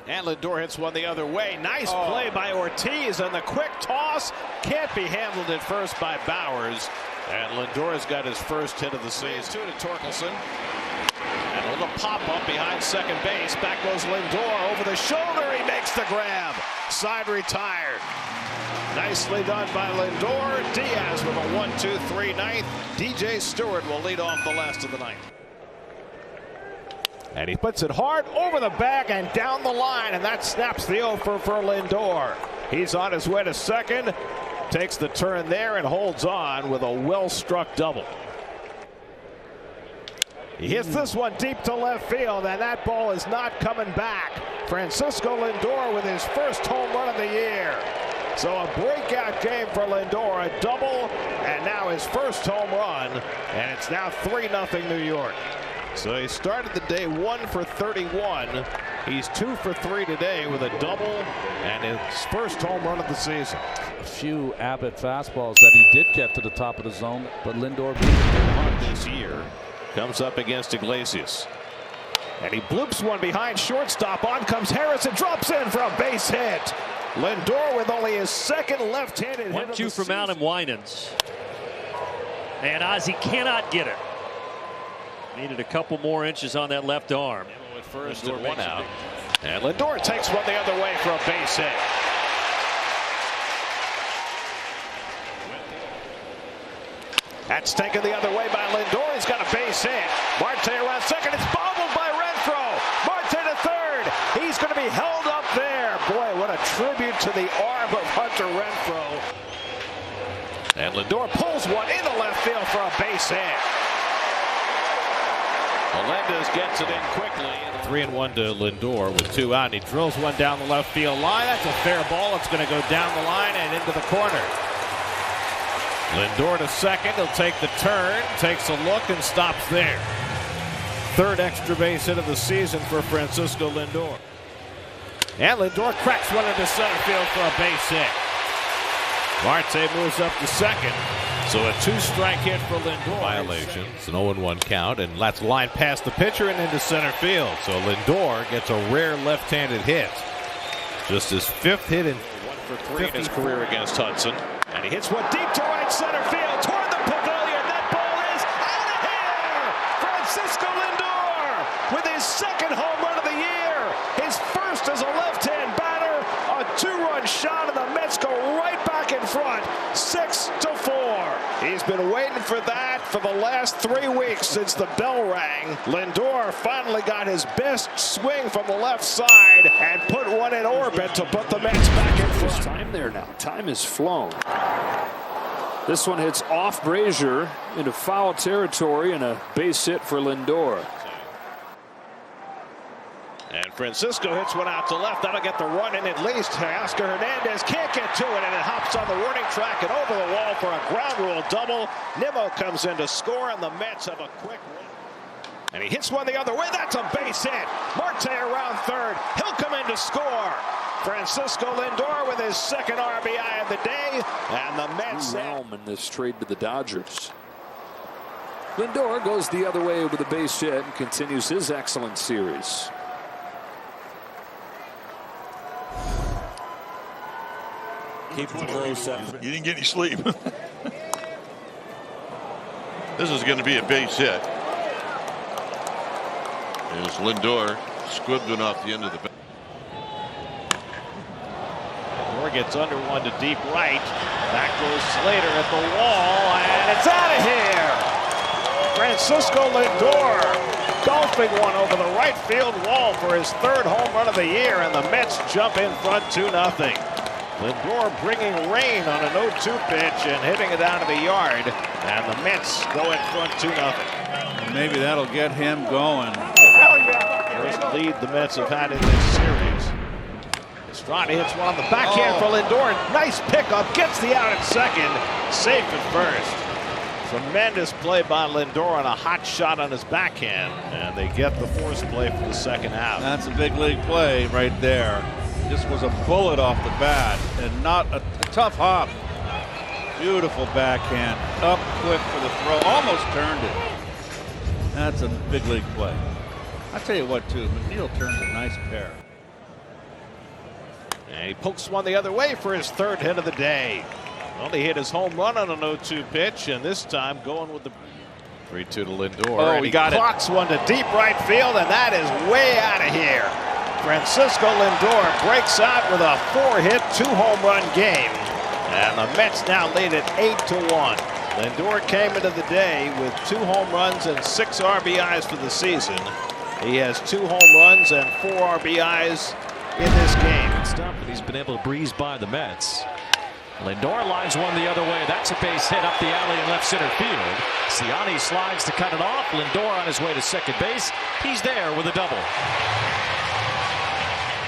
And Lindor hits one the other way. Nice play by Ortiz, and the quick toss can't be handled at first by Bowers. And Lindor's got his first hit of the season. To Torkelson. And a little pop-up behind second base. Back goes Lindor over the shoulder. He makes the grab. Side retired. Nicely done by Lindor. Diaz with a 1-2-3 ninth. DJ Stewart will lead off the last of the ninth. And he puts it hard over the bag and down the line, and that snaps the over for Lindor. He's on his way to second, takes the turn there and holds on with a well-struck double. He hits this one deep to left field, and that ball is not coming back. Francisco Lindor with his first home run of the year. So a breakout game for Lindor, a double, and now his first home run, and it's now 3-0 New York. So he started the day 1 for 31. He's 2 for 3 today with a double and his first home run of the season. A few Abbott fastballs that he did get to the top of the zone, but Lindor beat him this year. Comes up against Iglesias. And he bloops one behind shortstop. On comes Harris and drops in for a base hit. Lindor with only his second left-handed hit. 1-2 from Adam Winans. And Ozzie cannot get it. Needed a couple more inches on that left arm. At first and one out. And Lindor takes one the other way for a base hit. That's taken the other way by Lindor. He's got a base hit. Marte around second. It's bobbled by Renfro. Marte to third. He's going to be held up there. Boy, what a tribute to the arm of Hunter Renfro. And Lindor pulls one into left field for a base hit. Melendez gets it in quickly. 3-1 to Lindor with 2 out. And he drills one down the left field line. That's a fair ball. It's going to go down the line and into the corner. Lindor to second. He'll take the turn, takes a look, and stops there. Third extra base hit of the season for Francisco Lindor. And Lindor cracks one into center field for a base hit. Marte moves up to second. So a 2-strike hit for Lindor. Violation. It's an 0-1 count, and lets the line past the pitcher and into center field. So Lindor gets a rare left-handed hit. Just his 5th hit in 1 for 3 in his career against Hudson. And he hits one deep to right center field toward the pavilion. That ball is out of here. Francisco Lindor with his second home run of the year. His first as a left-hand batter. A 2-run shot, and the Mets go right back in front, 6-4. He's been waiting for that for the last 3 weeks since the bell rang. Lindor finally got his best swing from the left side and put one in orbit to put the Mets back in front. Time there now. Time is flown. This one hits off Brazier into foul territory and a base hit for Lindor. And Francisco hits one out to left. That'll get the run in at least. Oscar Hernandez can't get to it, and it hops on the warning track and over the wall for a ground rule double. Nimmo comes in to score, and the Mets have a quick run. And he hits one the other way. That's a base hit. Marte around third. He'll come in to score. Francisco Lindor with his second RBI of the day, and the Mets realm in this trade to the Dodgers. Lindor goes the other way with a base hit and continues his excellent series. Keep it close. You didn't get any sleep. This is going to be a base hit. As Lindor squibbed one off the end of the bat. Lindor gets under one to deep right. Back goes Slater at the wall, and it's out of here. Francisco Lindor golfing one over the right field wall for his 3rd home run of the year, and the Mets jump in front 2-0. Lindor bringing rain on an 0-2 pitch and hitting it out of the yard, and the Mets go in front 2-0. Maybe that'll get him going. First lead the Mets have had in this series. Estrada hits one on the backhand for Lindor. Nice pickup, gets the out at second, safe at first. Tremendous play by Lindor on a hot shot on his backhand, and they get the force play for the second out. That's a big league play right there. This was a bullet off the bat, and not a tough hop. Beautiful backhand, up quick for the throw, almost turned it. That's a big league play. I tell you what, too, McNeil turns a nice pair. And he pokes one the other way for his third hit of the day. Only hit his home run on an 0-2 pitch, and this time going with the 3-2 to Lindor. Oh, and he got it. Clocks one to deep right field, and that is way out of here. Francisco Lindor breaks out with a 4-hit, 2-home run game. And the Mets now lead at 8-1. Lindor came into the day with 2 home runs and 6 RBIs for the season. He has 2 home runs and 4 RBIs in this game. Stuff, but he's been able to breeze by the Mets. Lindor lines one the other way. That's a base hit up the alley in left center field. Ciani slides to cut it off. Lindor on his way to second base. He's there with a double.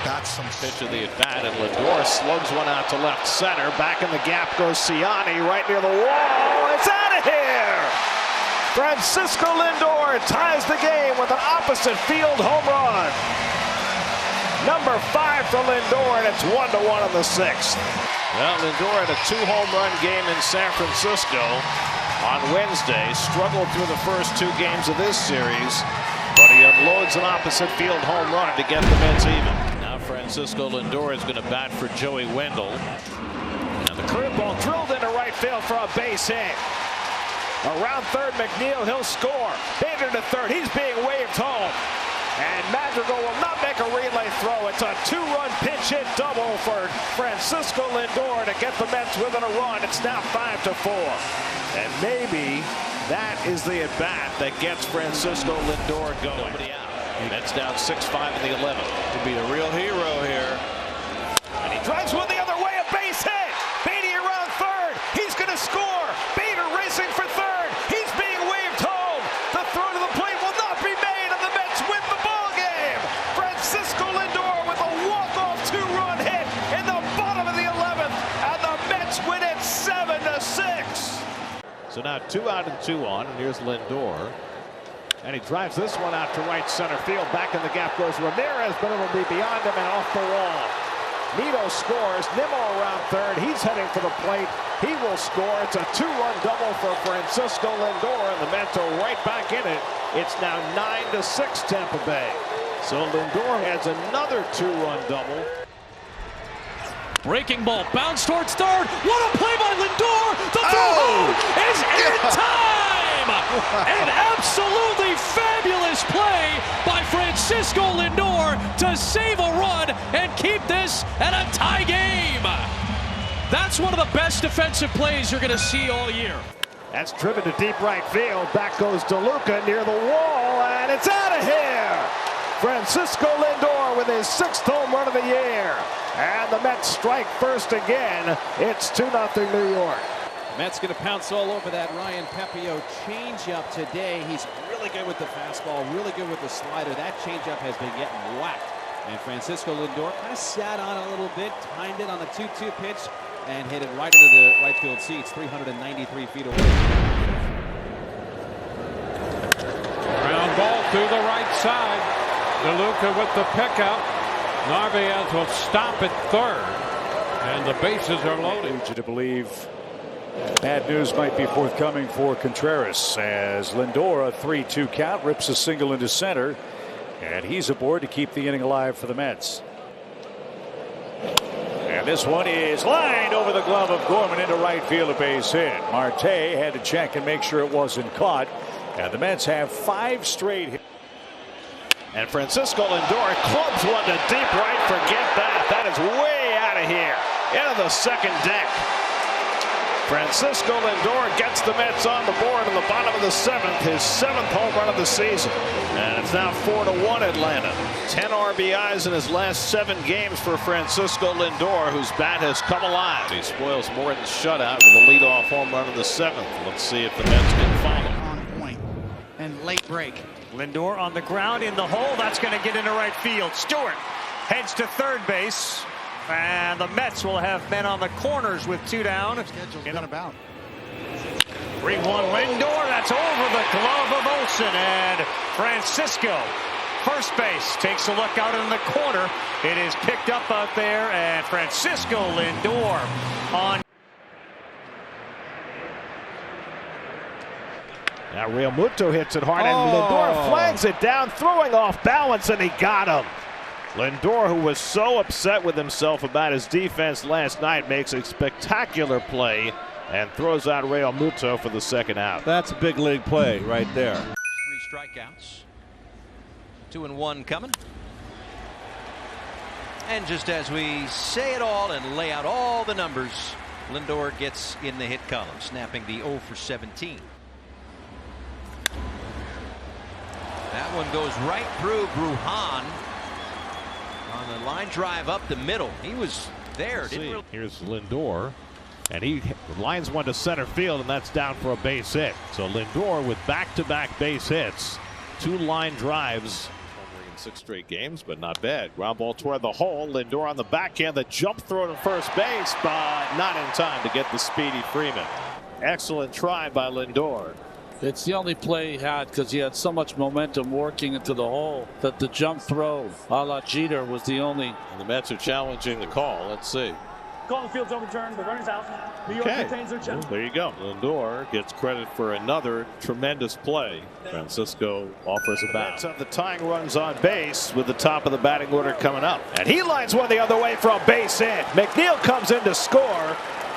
That's some pitch of the at-bat, and Lindor slugs one out to left center. Back in the gap goes Ciani right near the wall. It's out of here! Francisco Lindor ties the game with an opposite field home run. Number 5 for Lindor, and it's 1-1 in the 6th. Well, Lindor had a 2-home run game in San Francisco on Wednesday. Struggled through the first 2 games of this series, but he unloads an opposite field home run to get the Mets even. Now Francisco Lindor is going to bat for Joey Wendell. And the curveball drilled into right field for a base hit. Around third, McNeil, he'll score. Bader to third, he's being waved home. And Madrigal will not make a relay throw. It's a 2-run pinch hit double for Francisco Lindor to get the Mets within a run. It's now 5-4. And maybe that is the at-bat that gets Francisco Lindor going. Nobody out. Mets down 6-5 in the 11th. To be a real hero here. And he drives one the other way, a base hit. Beatty around third. He's going to score. Bader racing for third. He's being waved home. The throw to the plate will not be made, and the Mets win the ball game. Francisco Lindor with a walk-off 2-run hit in the bottom of the 11th, and the Mets win it 7-6. So now 2 out and 2 on, and here's Lindor. And he drives this one out to right center field. Back in the gap goes Ramirez, but it'll be beyond him and off the wall. Nito scores. Nimmo around third. He's heading for the plate. He will score. It's a 2-run double for Francisco Lindor, and the Mets are right back in it. It's now 9-6 Tampa Bay. So Lindor has another 2-run double. Breaking ball, bounce towards third. What a play by Lindor! The throw home is in time! An absolutely fabulous play by Francisco Lindor to save a run and keep this at a tie game. That's one of the best defensive plays you're going to see all year. That's driven to deep right field. Back goes DeLuca near the wall, and it's out of here. Francisco Lindor with his 6th home run of the year. And the Mets strike first again. It's 2-0 New York. Mets going to pounce all over that Ryan Pepio changeup today. He's really good with the fastball, really good with the slider. That changeup has been getting whacked. And Francisco Lindor kind of sat on a little bit, timed it on the 2-2 pitch, and hit it right into the right field seats, 393 feet away. Ground ball through the right side. DeLuca with the pickup. Narvaez will stop at third, and the bases are loaded. Leads you to believe bad news might be forthcoming for Contreras as Lindor, a 3-2 count, rips a single into center, and he's aboard to keep the inning alive for the Mets. And this one is lined over the glove of Gorman into right field, a base hit. Marte had to check and make sure it wasn't caught, and the Mets have 5 straight hits. And Francisco Lindor clubs one to deep right. Forget that. That is way out of here. Into the second deck. Francisco Lindor gets the Mets on the board in the bottom of the 7th. His 7th home run of the season. And it's now 4-1 Atlanta. 10 RBIs in his last 7 games for Francisco Lindor, whose bat has come alive. He spoils Morton's shutout with a leadoff home run in the 7th. Let's see if the Mets can follow. On point and late break. Lindor on the ground in the hole. That's going to get into right field. Stewart heads to third base. And the Mets will have men on the corners with 2 down. Schedule's been about. 3-1 Lindor. That's over the glove of Olsen. And Francisco, first base, takes a look out in the corner. It is picked up out there. And Francisco Lindor on. Now Real Muto hits it hard, and Lindor flags it down, throwing off balance, and he got him. Lindor, who was so upset with himself about his defense last night, makes a spectacular play and throws out Real Muto for the second out. That's a big league play right there. 3 strikeouts. 2-1 coming. And just as we say it all and lay out all the numbers, Lindor gets in the hit column, snapping the 0 for 17. That one goes right through Brujan on the line drive up the middle. He was there. Here's Lindor, and he lines one to center field, and that's down for a base hit. So Lindor with back-to-back base hits, 2 line drives. In 6 straight games, but not bad. Ground ball toward the hole. Lindor on the backhand, the jump throw to first base, but not in time to get the speedy Freeman. Excellent try by Lindor. It's the only play he had because he had so much momentum working into the hole that the jump throw a la Jeter was the only. And the Mets are challenging the call. Let's see. Call the field's overturned. The runner's out. New York retains their challenge. Well, there you go. Lindor gets credit for another tremendous play. Francisco offers a bounce. The tying runs on base with the top of the batting order coming up. And he lines one the other way for a base hit. McNeil comes in to score.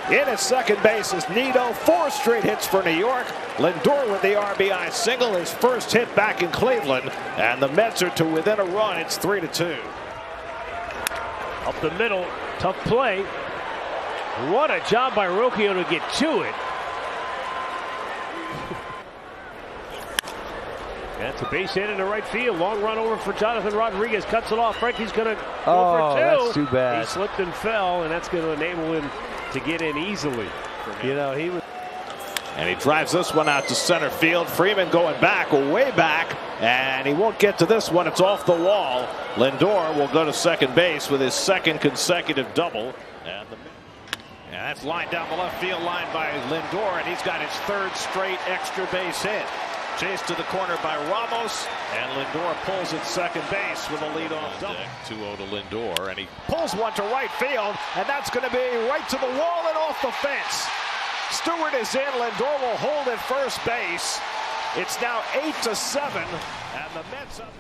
In at second base is Nito. 4 straight hits for New York. Lindor with the RBI single, his first hit back in Cleveland. And the Mets are to within a run. It's 3-2. Up the middle. Tough play. What a job by Rocchio to get to it. That's a base hit into right field. Long run over for Jonathan Rodriguez. Cuts it off. Frankie's going to go for 2. That's too bad. He slipped and fell, and that's going to enable him to get in easily. You know, he was. And he drives this one out to center field. Freeman going back, way back, and he won't get to this one. It's off the wall. Lindor will go to second base with his second consecutive double. And that's lined down the left field line by Lindor, and he's got his 3rd straight extra base hit. Chased to the corner by Ramos, and Lindor pulls at second base with a leadoff double. 2-0 to Lindor, and he pulls one to right field, and that's going to be right to the wall and off the fence. Stewart is in. Lindor will hold at first base. It's now 8-7, and the Mets up.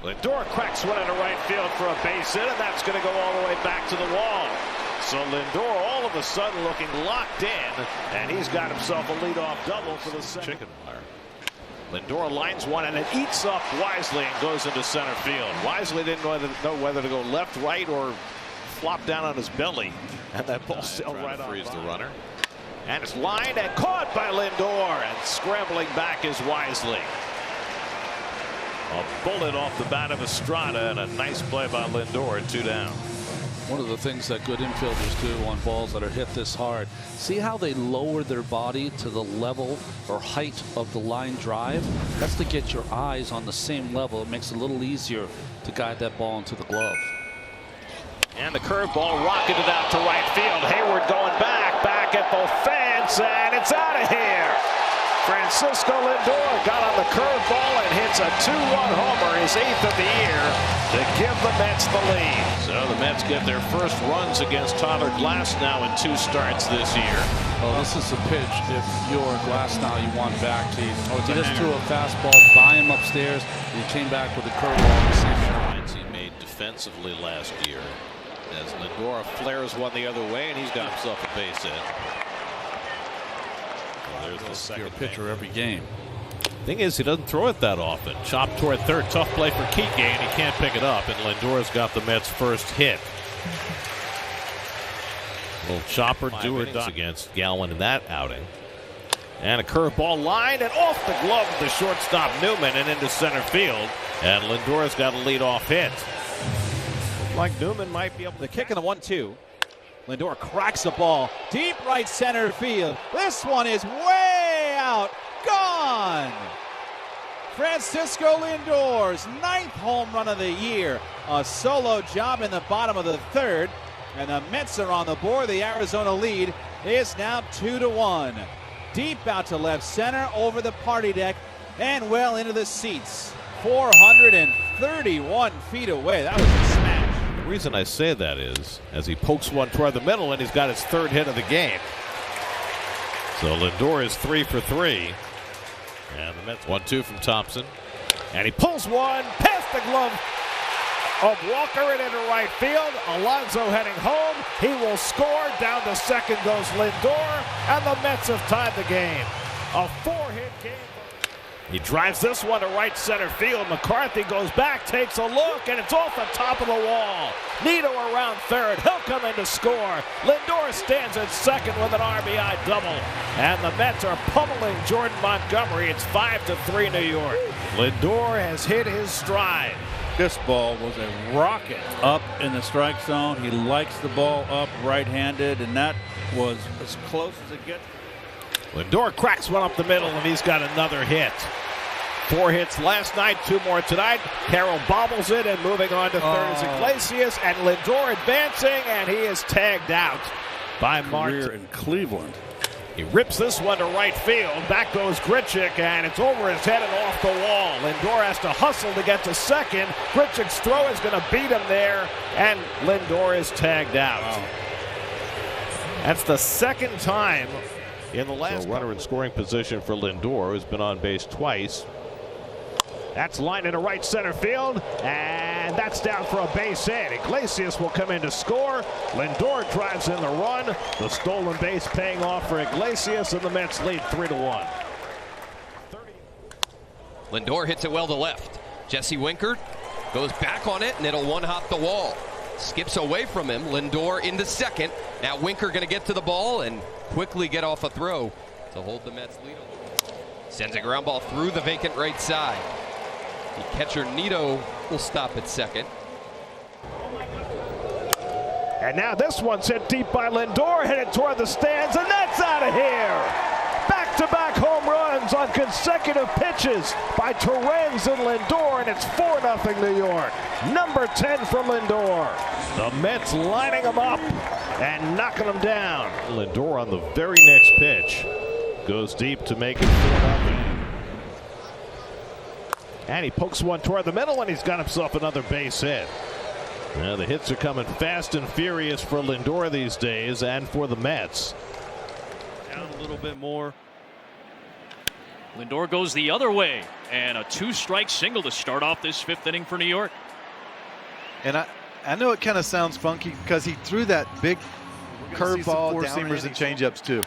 Lindor cracks one into right field for a base hit, and that's going to go all the way back to the wall. So Lindor all of a sudden looking locked in, and he's got himself a leadoff double for the second. Chicken wire. Lindor lines one, and it eats up Wisely and goes into center field. Wisely didn't know whether to go left, right, or flop down on his belly, and that ball still right on. Frees the runner, and it's lined and caught by Lindor, and scrambling back is Wisely. A bullet off the bat of Estrada, and a nice play by Lindor. 2 down. One of the things that good infielders do on balls that are hit this hard, see how they lower their body to the level or height of the line drive? That's to get your eyes on the same level. It makes it a little easier to guide that ball into the glove. And the curveball rocketed out to right field. Hayward going back at the fence, and it's out of here. Francisco Lindor got on the curveball and hits a 2-run homer, his 8th of the year, to give the Mets the lead. So the Mets get their first runs against Tyler Glasnow in 2 starts this year. Oh, this is a pitch if you're Glasnow you want back. He just threw a fastball by him upstairs, and he came back with a curveball. The same lines he made defensively last year. As Lindor flares one the other way, and he's got himself a base hit. There's the second pitcher every game. Thing is, he doesn't throw it that often. Chop toward third, tough play for Kike, and he can't pick it up. And Lindor's got the Mets' first hit. Little chopper, do or die against Galvin in that outing. And a curveball line and off the glove of the shortstop Newman and into center field. And Lindor's got a leadoff hit. Like Newman might be able to. The kick in the 1-2. Lindor cracks the ball deep right center field. This one is way out. Gone. Francisco Lindor's 9th home run of the year. A solo job in the bottom of the 3rd. And the Mets are on the board. The Arizona lead is now 2-1. Deep out to left center over the party deck and well into the seats. 431 feet away. That was a smash. The reason I say that is as he pokes one toward the middle, and he's got his 3rd hit of the game. So Lindor is 3 for 3. And the Mets 1-2 from Thompson. And he pulls one past the glove of Walker and into right field. Alonso heading home. He will score. Down to second goes Lindor, and the Mets have tied the game. A 4-hit game. He drives this one to right center field. McCarthy goes back, takes a look, and it's off the top of the wall. Nito around third. He'll come in to score. Lindor stands at second with an RBI double. And the Mets are pummeling Jordan Montgomery. It's 5-3 New York. Lindor has hit his stride. This ball was a rocket up in the strike zone. He likes the ball up right-handed, and that was as close as it gets. Lindor cracks one up the middle, and he's got another hit. 4 hits last night, 2 more tonight. Carroll bobbles it, and moving on to third is Iglesias, and Lindor advancing, and he is tagged out by Martin. Career in Cleveland. He rips this one to right field. Back goes Grichuk, and it's over his head and off the wall. Lindor has to hustle to get to second. Grichuk's throw is going to beat him there, and Lindor is tagged out. Wow. That's the second time in the last runner in scoring position for Lindor, who's been on base twice. That's lined into right center field, and that's down for a base hit. Iglesias will come in to score. Lindor drives in the run. The stolen base paying off for Iglesias, and the Mets lead 3-1. Lindor hits it well to left. Jesse Winker goes back on it, and it'll one-hop the wall. Skips away from him. Lindor into second. Now Winker going to get to the ball and quickly get off a throw to hold the Mets lead. Sends a ground ball through the vacant right side. The catcher Nito will stop at second. And now this one's hit deep by Lindor, headed toward the stands, and that's out of here. Back-to-back home runs on consecutive pitches by Torrens and Lindor, and it's 4-0 New York. Number 10 from Lindor. The Mets lining him up and knocking him down. Lindor on the very next pitch goes deep to make it 4-0. And he pokes one toward the middle, and he's got himself another base hit. Now the hits are coming fast and furious for Lindor these days, and for the Mets. Down a little bit more. Lindor goes the other way, and a 2-strike single to start off this 5th inning for New York. And I know it kind of sounds funky because he threw that big curveball, four-seamers and changeups too.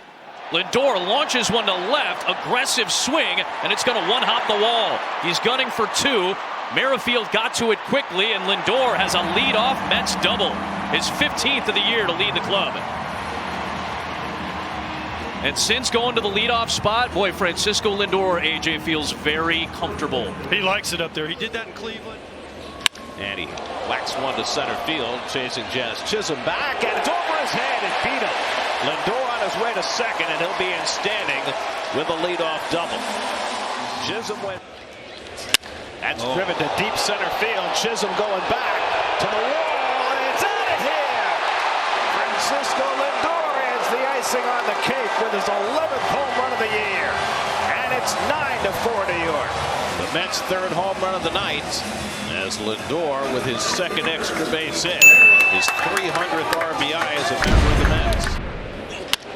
Lindor launches one to left, aggressive swing, and it's going to one-hop the wall. He's gunning for 2. Merrifield got to it quickly, and Lindor has a lead-off Mets double. His 15th of the year to lead the club. And since going to the leadoff spot, boy, Francisco Lindor, AJ, feels very comfortable. He likes it up there. He did that in Cleveland. And he whacks one to center field, chasing Jazz Chisholm back, and it's over his head and beat him. Lindor on his way to second, and he'll be in standing with a leadoff double. Chisholm went. That's driven to deep center field. Chisholm going back to the wall, and it's out of here. Francisco Lindor is the icing on the cake with his 11th home run of the year. And it's 9-4 New York. The Mets' 3rd home run of the night, as Lindor with his 2nd extra base hit. His 300th RBI as a member of the Mets.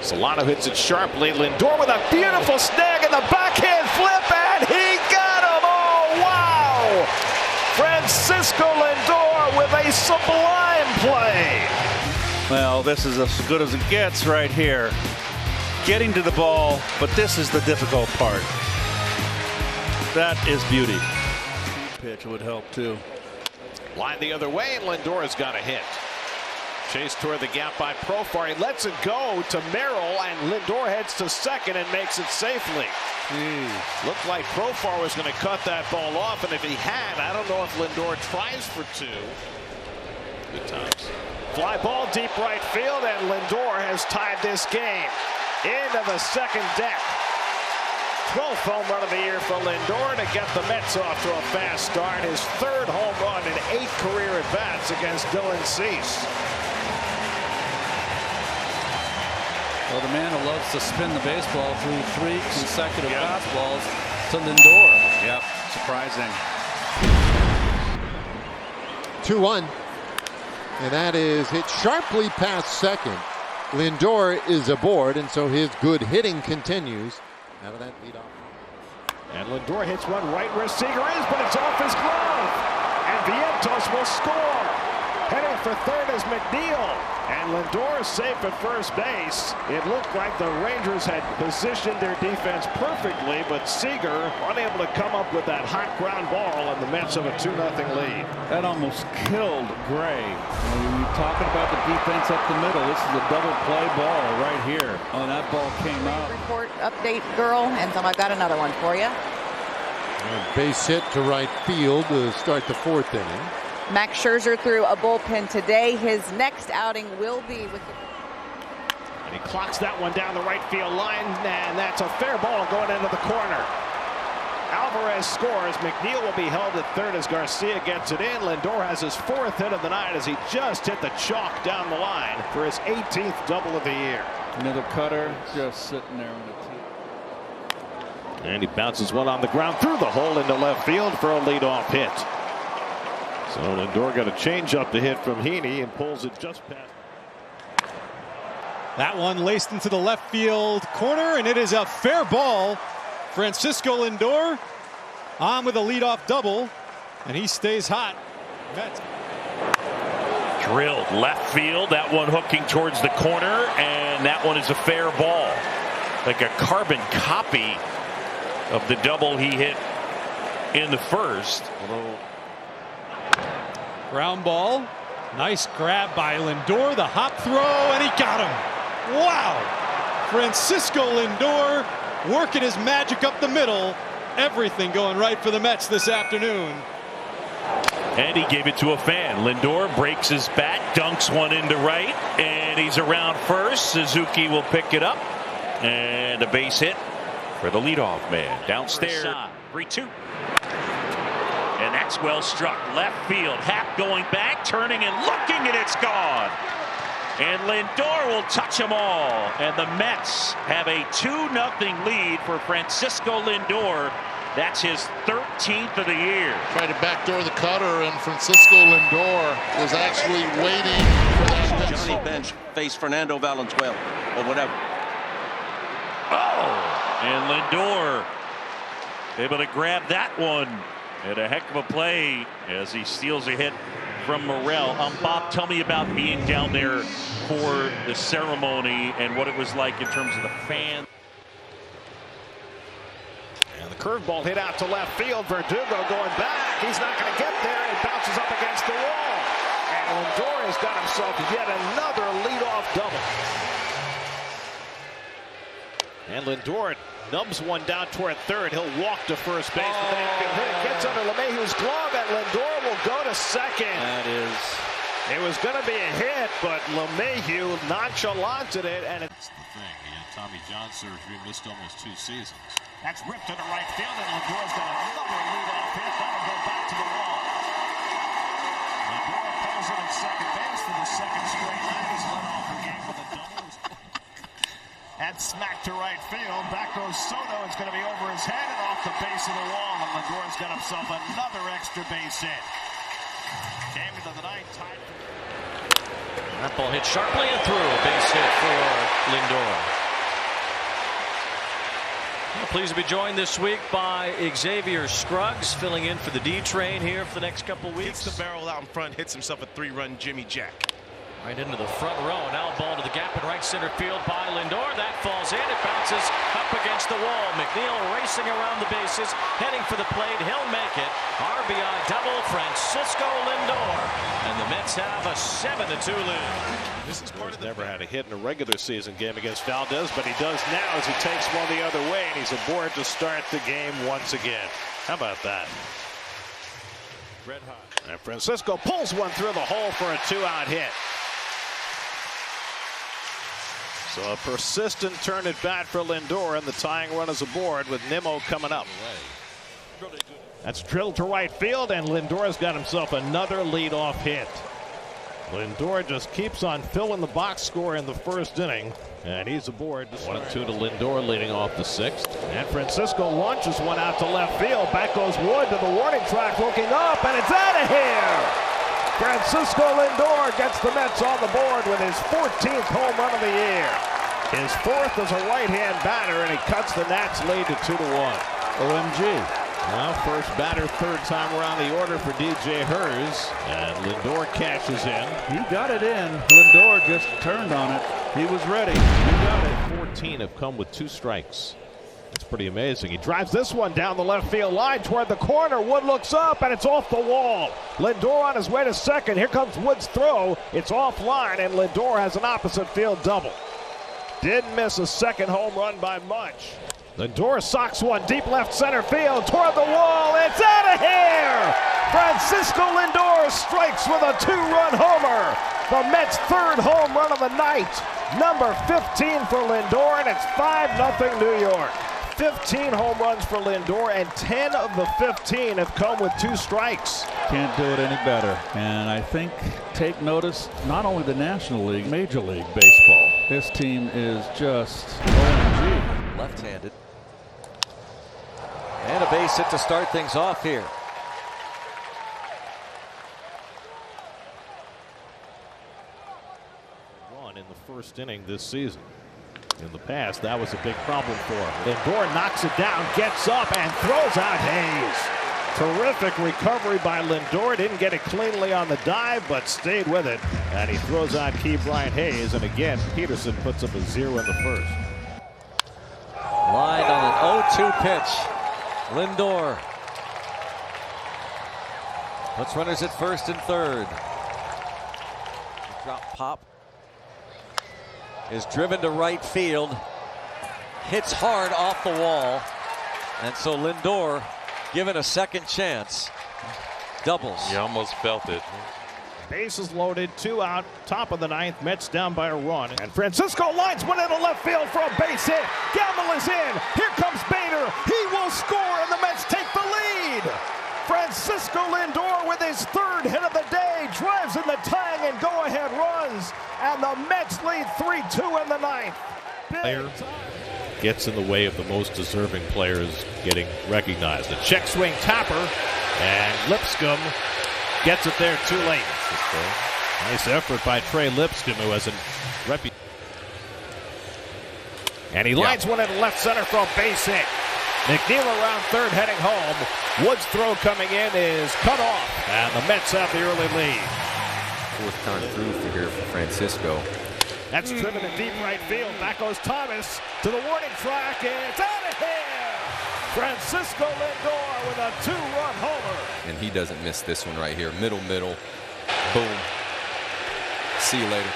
Solano hits it sharply. Lindor with a beautiful snag in the backhand flip, and he got him! Oh, wow! Francisco Lindor with a sublime play. Well, this is as good as it gets right here. Getting to the ball, but this is the difficult part. That is beauty. Pitch would help too. Line the other way, and Lindor's got a hit. Chased toward the gap by Profar. He lets it go to Merrill, and Lindor heads to second and makes it safely. Looked like Profar was going to cut that ball off, and if he had, I don't know if Lindor tries for 2. Good times. Fly ball deep right field, and Lindor has tied this game into the second deck. 12th home run of the year for Lindor to get the Mets off to a fast start. His 3rd home run in 8 career at-bats against Dylan Cease. Well, the man who loves to spin the baseball through 3 consecutive fastballs to Lindor. Yep, surprising. 2-1. And that is hit sharply past second. Lindor is aboard, and so his good hitting continues. Out of that leadoff. And Lindor hits one right where Seager is, but it's off his glove. And Santos will score. Heading for third is McNeil. And Lindor is safe at first base. It looked like the Rangers had positioned their defense perfectly, but Seager unable to come up with that hot ground ball, and the Mets have a 2-0 lead. That almost killed Gray. You're talking about the defense up the middle. This is a double play ball right here. Oh, that ball came out. Report update, girl, and so I've got another one for you. Base hit to right field to start the fourth inning. Max Scherzer threw a bullpen today. His next outing will be with the... And he clocks that one down the right field line, and that's a fair ball going into the corner. Alvarez scores. McNeil will be held at third as Garcia gets it in. Lindor has his 4th hit of the night as he just hit the chalk down the line for his 18th double of the year. Another cutter just sitting there in the tee. And he bounces one on the ground through the hole into left field for a leadoff hit. So Lindor got a changeup to hit from Heaney and pulls it just past. That one laced into the left field corner, and it is a fair ball. Francisco Lindor on with a leadoff double, and he stays hot. Mets. Drilled left field. That one hooking towards the corner, and that one is a fair ball. Like a carbon copy of the double he hit in the first. Ground ball. Nice grab by Lindor. The hop throw, and he got him. Wow. Francisco Lindor working his magic up the middle. Everything going right for the Mets this afternoon. And he gave it to a fan. Lindor breaks his bat, dunks one into right, and he's around first. Suzuki will pick it up. And a base hit for the leadoff man. Downstairs. 3-2. And that's well struck. Left field. Happ going back, turning and looking, and it's gone. And Lindor will touch them all. And the Mets have a 2-0 lead for Francisco Lindor. That's his 13th of the year. Tried to backdoor the cutter, and Francisco Lindor was actually waiting for that. Johnny Bench faced Fernando Valenzuela or whatever. Oh! And Lindor able to grab that one. And a heck of a play as he steals a hit from Morel. Bob, tell me about being down there for the ceremony and what it was like in terms of the fans. And the curveball hit out to left field. Verdugo going back. He's not going to get there. It bounces up against the wall. And Lindor has got himself yet another leadoff double. And Lindor nubs one down toward third. He'll walk to first base, but then it gets under LeMahieu's glove, and Lindor will go to second. It was going to be a hit, but LeMahieu nonchalanted it, and it's the thing. He had Tommy John surgery, missed almost 2 seasons. That's ripped to the right field, and Lindor's got another leadoff hit. That'll go back to the wall. Lindor pulls it at second base for the second straight night. He's led off the game with a double. And smack to right field. Back goes Soto. It's going to be over his head and off the base of the wall. And Lindor's got himself another extra base hit. Came into the ninth, tied. That ball hit sharply and through. A base hit for Lindor. Well, pleased to be joined this week by Xavier Scruggs, filling in for the D train here for the next couple weeks. Hits the barrel out in front, hits himself a 3-run Jimmy Jack. Right into the front row. Now ball to the gap in right center field by Lindor. That falls in. It bounces up against the wall. McNeil racing around the bases, heading for the plate. He'll make it. RBI double, Francisco Lindor. And the Mets have a 7-2 lead. This is part of never had a hit in a regular season game against Valdez, but he does now as he takes one the other way, and he's aboard to start the game once again. How about that? Red hot. And Francisco pulls one through the hole for a 2-out hit. So a persistent turn at bat for Lindor, and the tying run is aboard with Nimmo coming up. That's drilled to right field, and Lindor's got himself another leadoff hit. Lindor just keeps on filling the box score in the first inning, and he's aboard. 1-2 to Lindor leading off the 6th. And Francisco launches one out to left field. Back goes Wood to the warning track, looking up, and it's out of here! Francisco Lindor gets the Mets on the board with his 14th home run of the year. His 4th as a right-hand batter, and he cuts the Nats lead to 2-1. OMG. Well, first batter, third time around the order for DJ Hers. And Lindor cashes in. He got it in. Lindor just turned on it. He was ready. He got it. 14 have come with 2 strikes. It's pretty amazing. He drives this one down the left field line toward the corner. Wood looks up, and it's off the wall. Lindor on his way to second. Here comes Wood's throw. It's offline, and Lindor has an opposite field double. Didn't miss a second home run by much. Lindor socks one deep left center field toward the wall. It's out of here! Francisco Lindor strikes with a 2-run homer. The Mets' 3rd home run of the night. Number 15 for Lindor, and it's 5-0 New York. 15 home runs for Lindor, and 10 of the 15 have come with 2 strikes. Can't do it any better. And I think take notice, not only the National League, Major League Baseball. This team is just OMG. Left-handed. And a base hit to start things off here. Run in the first inning this season. In the past, that was a big problem for him. Lindor knocks it down, gets up, and throws out Hayes. Terrific recovery by Lindor. Didn't get it cleanly on the dive, but stayed with it. And he throws out Brian Hayes. And again, Peterson puts up a 0 in the first. Line on an 0-2 pitch. Lindor puts runners at first and third. Drop pop is driven to right field, hits hard off the wall, and so Lindor given a second chance. Doubles. You almost felt it. Bases loaded, 2 out, top of the 9th. Mets down by a run. And Francisco lines one into left field for a base hit. Gamble is in. Here comes Bader. He will score, and the Mets take the lead. Francisco Lindor with his 3rd hit of the day drives in the tying and go-ahead runs. And the Mets lead 3-2 in the 9th. Player gets in the way of the most deserving players getting recognized. A check swing tapper, and Lipscomb gets it there too late. Nice effort by Trey Lipscomb, who has a reputation. And he lines one into left center for a base hit. McNeil around third heading home. Wood's throw coming in is cut off, and the Mets have the early lead. 4th time through for here for Francisco. That's driven to deep right field. Back goes Thomas to the warning track, and it's out of here. Francisco Lindor with a 2-run homer. And he doesn't miss this one right here. Middle. Boom. See you later.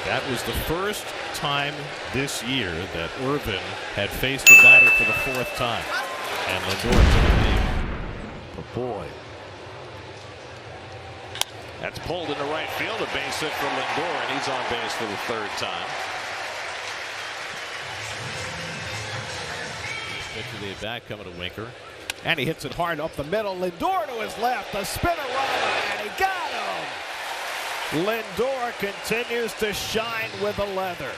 That was the first time this year that Irvin had faced a batter for the 4th time. And Lindor took the lead. But boy. That's pulled into right field. A base hit for Lindor, and he's on base for the 3rd time. Pitch of the at-bat coming to Winker. And he hits it hard up the middle. Lindor to his left. The spinner runner, and he got him. Lindor continues to shine with the leather.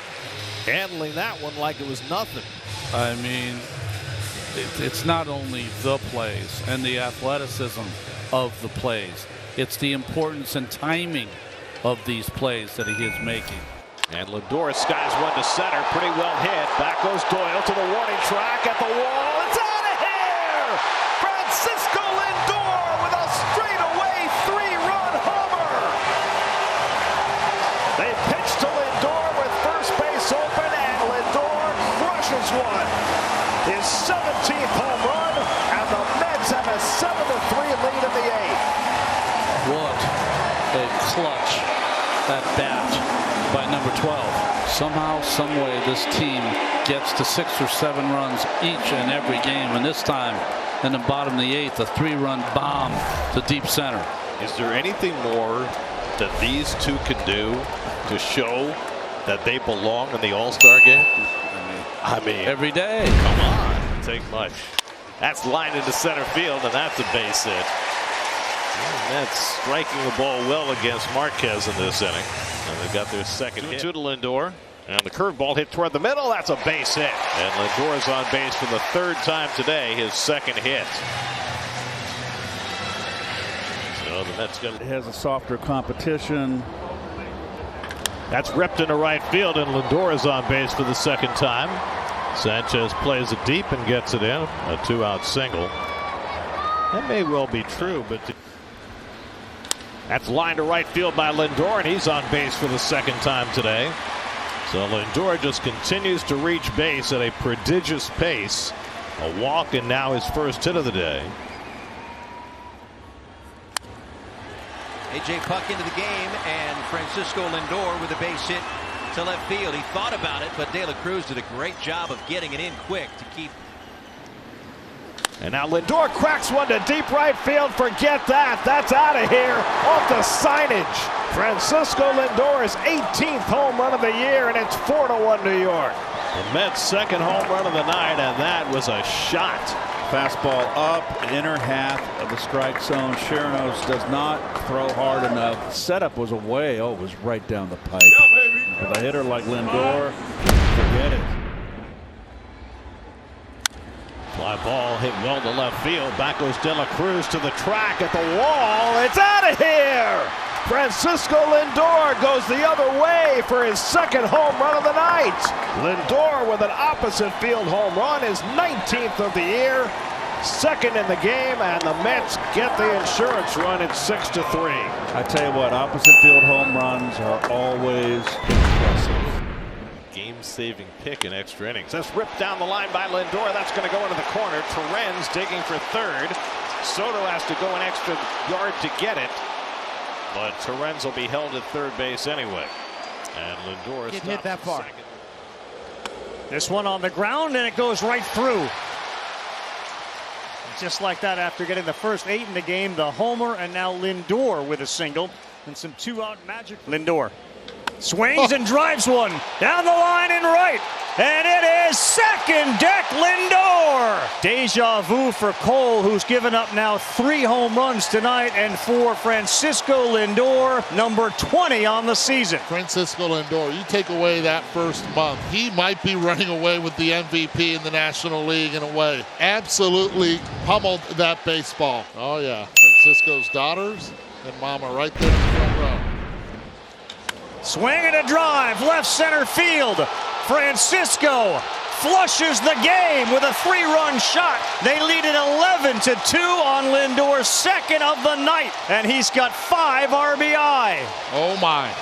Handling that one like it was nothing. I mean, it's not only the plays and the athleticism of the plays. It's the importance and timing of these plays that he is making. And Lindor skies one to center. Pretty well hit. Back goes Doyle to the warning track at the wall. It's out of here! Francisco Lindor with a straightaway 3-run homer. They pitch to Lindor with first base open, and Lindor crushes one. His 17th home run, and the Mets have a 7-3 lead in the 8th. What a clutch at bat by number 12. Somehow, some way, this team gets to 6 or 7 runs each and every game, and this time in the bottom of the 8th, a 3-run bomb to deep center. Is there anything more that these two could do to show that they belong in the All-Star game? I mean, every day. Come on, take much. That's lined into center field, and that's a base hit. And that's striking the ball well against Marquez in this inning. And they've got their second hit. 2 to Lindor. And the curveball hit toward the middle. That's a base hit. And Lindor is on base for the 3rd time today, his 2nd hit. So the Mets got. It has a softer competition. That's ripped into right field, and Lindor is on base for the 2nd time. Sanchez plays it deep and gets it in. A 2-out single. That may well be true, but that's lined to right field by Lindor, and he's on base for the second time today. So Lindor just continues to reach base at a prodigious pace. A walk, and now his first hit of the day. A.J. Puck into the game, and Francisco Lindor with a base hit to left field. He thought about it, but De La Cruz did a great job of getting it in quick to keep. And now Lindor cracks one to deep right field. Forget that. That's out of here off the signage. Francisco Lindor's 18th home run of the year, and it's 4-1 New York. The Mets' second home run of the night, and that was a shot. Fastball up, inner half of the strike zone. Shiranos does not throw hard enough. Setup was away. Oh, it was right down the pipe. With a hitter like Lindor, forget it. Fly ball hit well to left field. Back goes De La Cruz to the track at the wall. It's out of here! Francisco Lindor goes the other way for his second home run of the night. Lindor with an opposite field home run, his 19th of the year, second in the game, and the Mets get the insurance run at 6-3. I tell you what, opposite field home runs are always impressive. Game-saving pick in extra innings. That's ripped down the line by Lindor. That's going to go into the corner. Terrenz digging for third. Soto has to go an extra yard to get it. But Terrenz will be held at third base anyway. And Lindor Didn't hit that far. Second. This one on the ground, and it goes right through. Just like that, after getting the first 8 in the game, the homer, and now Lindor with a single and some 2-out magic. Lindor swings and drives one down the line and right, and it is second deck Lindor. Deja vu for Cole, who's given up now 3 home runs tonight, and for Francisco Lindor, number 20 on the season. Francisco Lindor, you take away that first month, he might be running away with the MVP in the National League in a way. Absolutely pummeled that baseball. Oh yeah, Francisco's daughters and mama right there in the front row. Swing and a drive, left center field. Francisco flushes the game with a 3-run shot. They lead it 11-2 on Lindor's second of the night, and he's got 5 RBI. Oh my.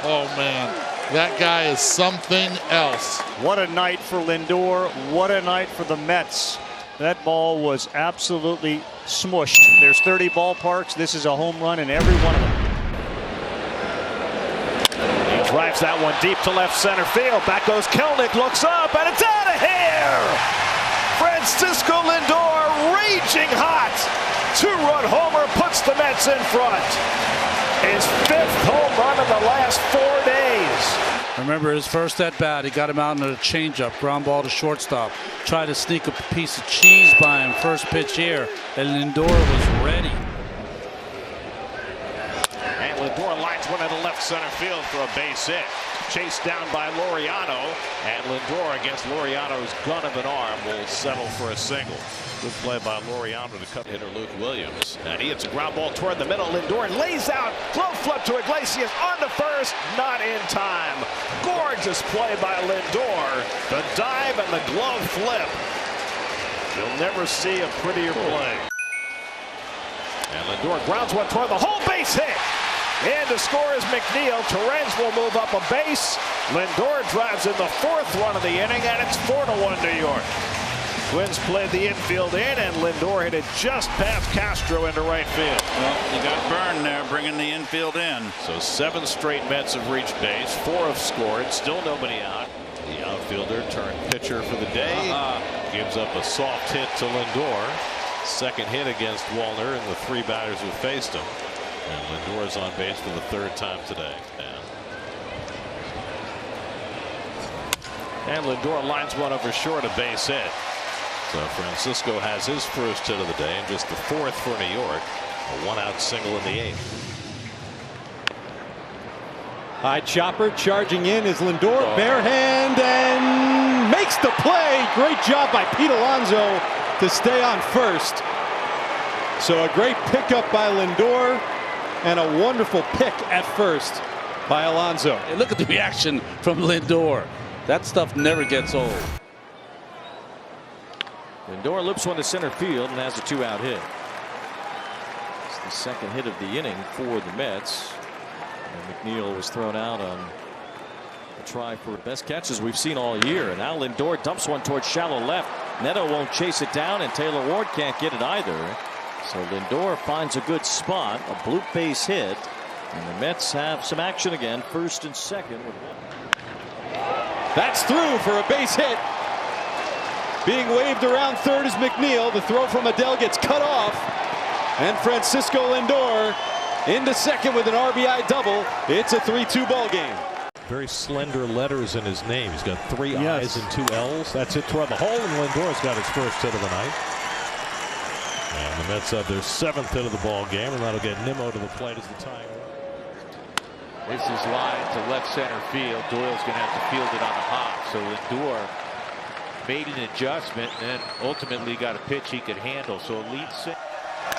Oh man, that guy is something else. What a night for Lindor. What a night for the Mets. That ball was absolutely smushed. There's 30 ballparks. This is a home run in every one of them. Drives that one deep to left center field. Back goes Kelnick, looks up, and it's out of here! Francisco Lindor raging hot. 2-run homer puts the Mets in front. His 5th home run in the last 4 days. Remember his first at bat, he got him out on a changeup, ground ball to shortstop. Tried to sneak a piece of cheese by him first pitch here, and Lindor was ready. Lindor lines one into left center field for a base hit. Chased down by Laureano, and Lindor, against Laureano's gun of an arm, will settle for a single. Good play by Laureano to cut hitter Luke Williams. And he hits a ground ball toward the middle. Lindor lays out, glove flip to Iglesias on to first, not in time. Gorgeous play by Lindor. The dive and the glove flip. You'll never see a prettier play. And Lindor grounds one toward the whole base hit. And to score is McNeil. Terrenz will move up a base. Lindor drives in the 4th run of the inning, and it's 4-1 New York. Twins played the infield in, and Lindor hit it just past Castro into right field. Well, you got Byrne there bringing the infield in. So 7 straight Mets have reached base. 4 have scored. Still nobody out. The outfielder turned pitcher for the day. Gives up a soft hit to Lindor. Second hit against Wallner and the 3 batters who faced him. And Lindor is on base for the 3rd time today. And Lindor lines one over short, a base hit. So Francisco has his first hit of the day, and just the 4th for New York. A 1-out single in the 8th. High chopper charging in is Lindor, bare hand, and makes the play. Great job by Pete Alonso to stay on first. So a great pickup by Lindor. And a wonderful pick at first by Alonso. Hey, look at the reaction from Lindor. That stuff never gets old. Lindor loops one to center field and has a 2-out hit. It's the second hit of the inning for the Mets. And McNeil was thrown out on a try for the best catches we've seen all year. And now Lindor dumps one towards shallow left. Neto won't chase it down, and Taylor Ward can't get it either. So Lindor finds a good spot, a bloop base hit. And the Mets have some action again, first and second with one. That's through for a base hit. Being waved around third is McNeil. The throw from Adele gets cut off. And Francisco Lindor into second with an RBI double. It's a 3-2 ball game. Very slender letters in his name. He's got 3 I's and 2 L's. That's it toward the hole, and Lindor's got his first hit of the night. And the Mets have their 7th hit of the ball game, and that'll get Nimmo to the plate as the tying run. This is line to left center field. Doyle's going to have to field it on the hop. So Lindor made an adjustment and then ultimately got a pitch he could handle. So a lead set.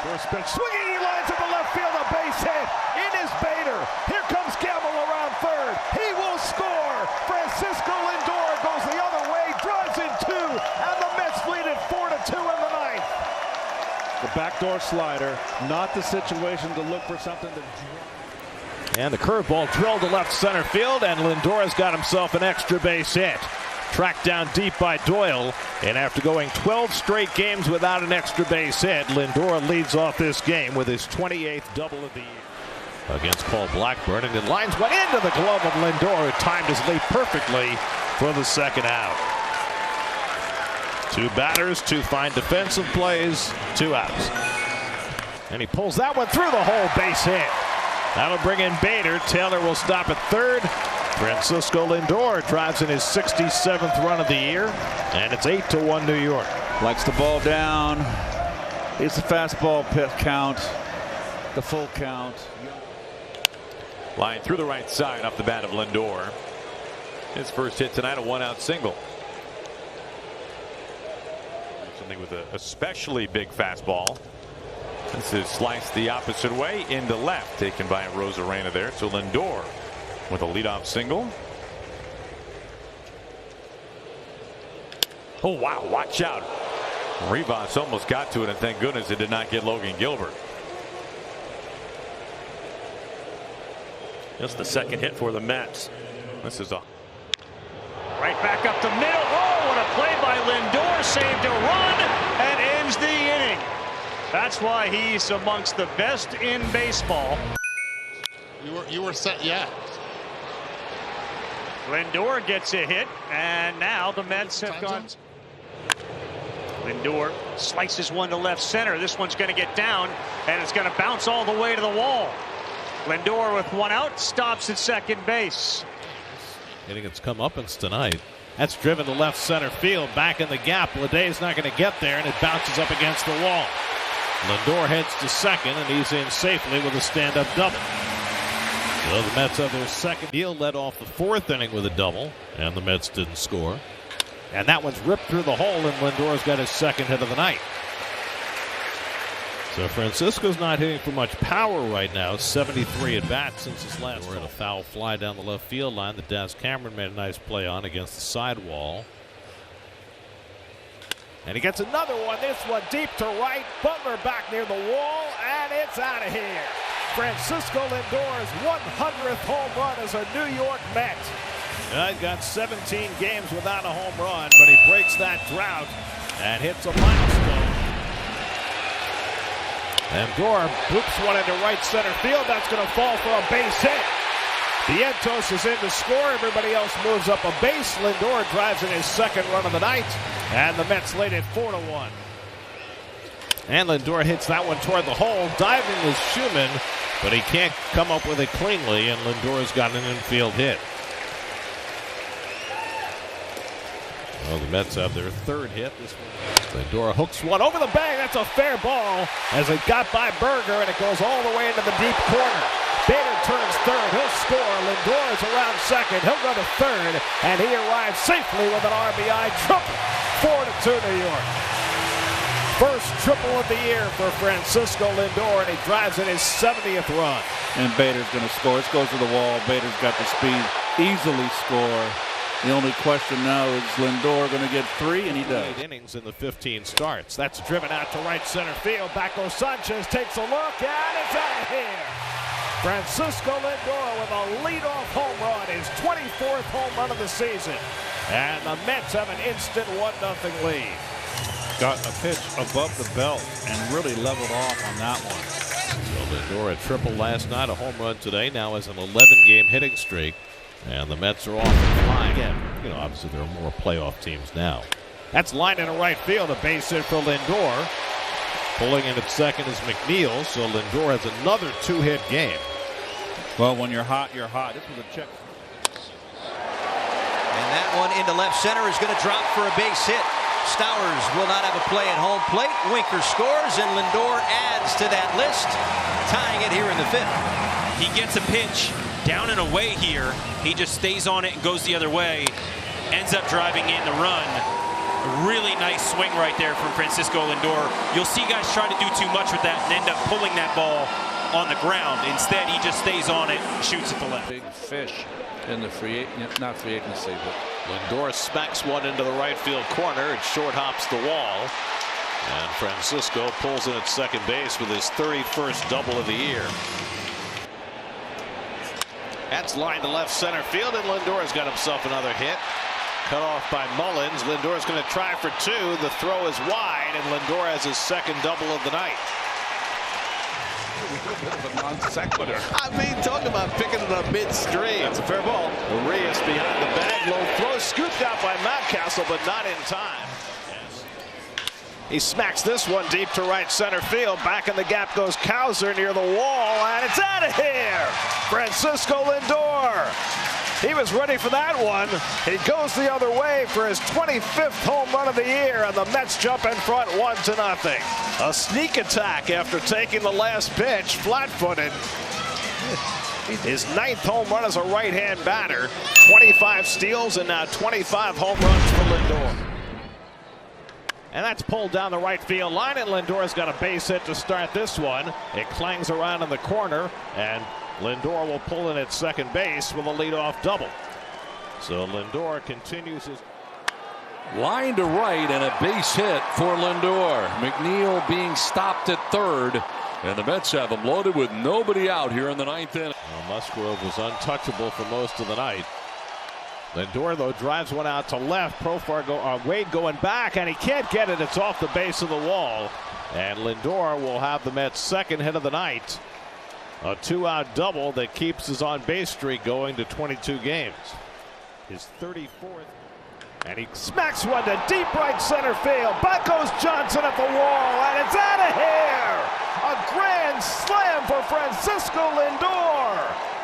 First pitch swinging, he lines up the left field, a base hit. In is Bader. Here comes Gamble around third. He will score. Francisco Lindor goes the other way, drives in 2, and the Mets lead it 4-2 in the ninth. The backdoor slider, not the situation to look for something to. And the curveball drilled to left center field, and Lindor has got himself an extra base hit. Tracked down deep by Doyle, and after going 12 straight games without an extra base hit, Lindor leads off this game with his 28th double of the year against Paul Blackburn, and the lines went into the glove of Lindor, who timed his leap perfectly for the second out. 2 batters, 2 fine defensive plays, 2 outs. And he pulls that one through the hole, base hit. That'll bring in Bader. Taylor will stop at third. Francisco Lindor drives in his 67th run of the year, and it's 8-1 New York. Likes the ball down. It's the fastball count, the full count. Line through the right side off the bat of Lindor. His first hit tonight, a 1-out single. Something with an especially big fastball. This is sliced the opposite way into left, taken by Rosarena there. So Lindor with a leadoff single. Oh, wow, watch out. Rivas almost got to it, and thank goodness it did not get Logan Gilbert. Just the second hit for the Mets. This is a right back up the middle. Oh, what a play by Lindor. Saved a run and ends the inning. That's why he's amongst the best in baseball. You were set, yeah. Lindor gets a hit, and now the Mets have gone. Lindor slices one to left center. This one's going to get down, and it's going to bounce all the way to the wall. Lindor with 1 out stops at second base. Hitting its comeuppance tonight. That's driven to left center field, back in the gap. Leday's not going to get there, and it bounces up against the wall. Lindor heads to second, and he's in safely with a stand-up double. So the Mets have their second deal, led off the 4th inning with a double, and the Mets didn't score. And that one's ripped through the hole, and Lindor's got his second hit of the night. So Francisco's not hitting for much power right now. 73 at bats since his last. We're in a foul fly down the left field line that Daz Cameron made a nice play on against the sidewall. And he gets another one. This one deep to right. Butler back near the wall, and it's out of here. Francisco Lindor's 100th home run as a New York Met. He's got 17 games without a home run, but he breaks that drought and hits a milestone. Lindor boops one into right center field. That's going to fall for a base hit. Vientos is in to score. Everybody else moves up a base. Lindor drives in his second run of the night, and the Mets lead it 4-1. And Lindor hits that one toward the hole. Diving is Schumann, but he can't come up with it cleanly, and Lindor's got an infield hit. Well, the Mets have their 3rd hit. This one. Lindor hooks one over the bag. That's a fair ball as it got by Berger, and it goes all the way into the deep corner. Bader turns third. He'll score. Lindor is around second. He'll go to third, and he arrives safely with an RBI triple. 4-2 New York. First triple of the year for Francisco Lindor, and he drives in his 70th run. And Bader's going to score. This goes to the wall. Bader's got the speed. Easily score. The only question now is Lindor going to get 3, and he does. 8 innings in the 15 starts. That's driven out to right center field. Back goes Sanchez, takes a look, and it's out of here. Francisco Lindor with a leadoff home run, his 24th home run of the season. And the Mets have an instant 1-0 lead. Got a pitch above the belt and really leveled off on that one. So Lindor a triple last night, a home run today, now has an 11-game hitting streak. And the Mets are off and flying. Again, you know, obviously there are more playoff teams now. That's line into right field, a base hit for Lindor. Pulling in at second is McNeil, so Lindor has another 2-hit game. Well, when you're hot, you're hot. This was a check. And that one into left center is going to drop for a base hit. Stowers will not have a play at home plate. Winker scores, and Lindor adds to that list, tying it here in the 5th. He gets a pitch down and away here. He just stays on it and goes the other way. Ends up driving in the run. A really nice swing right there from Francisco Lindor. You'll see guys try to do too much with that and end up pulling that ball on the ground. Instead, he just stays on it, shoots at the left. Big fish in the not free agency, but Lindor smacks one into the right field corner. It short hops the wall. And Francisco pulls in at second base with his 31st double of the year. That's line to left center field, and Lindor's got himself another hit. Cut off by Mullins. Lindor's going to try for 2. The throw is wide, and Lindor has his second double of the night. a bit of a non sequitur. I mean, talk about picking it up midstream. That's a fair ball. Urias behind the bag. Low throw scooped out by Mountcastle, but not in time. He smacks this one deep to right center field. Back in the gap goes Cowser near the wall, and it's out of here. Francisco Lindor. He was ready for that one. He goes the other way for his 25th home run of the year, and the Mets jump in front 1-0. A sneak attack after taking the last pitch, flat-footed. His 9th home run as a right-hand batter. 25 steals and now 25 home runs for Lindor. And that's pulled down the right field line, and Lindor's got a base hit to start this one. It clangs around in the corner, and Lindor will pull in at second base with a leadoff double. So Lindor continues his line to right and a base hit for Lindor. McNeil being stopped at third, and the Mets have him loaded with nobody out here in the 9th inning. Well, Musgrove was untouchable for most of the night. Lindor, though, drives one out to left. Wade going back, and he can't get it. It's off the base of the wall. And Lindor will have the Mets' second hit of the night. A 2-out double that keeps his on-base streak going to 22 games. His 34th. And he smacks one to deep right center field. Back goes Johnson at the wall, and it's out of here! A grand slam for Francisco Lindor.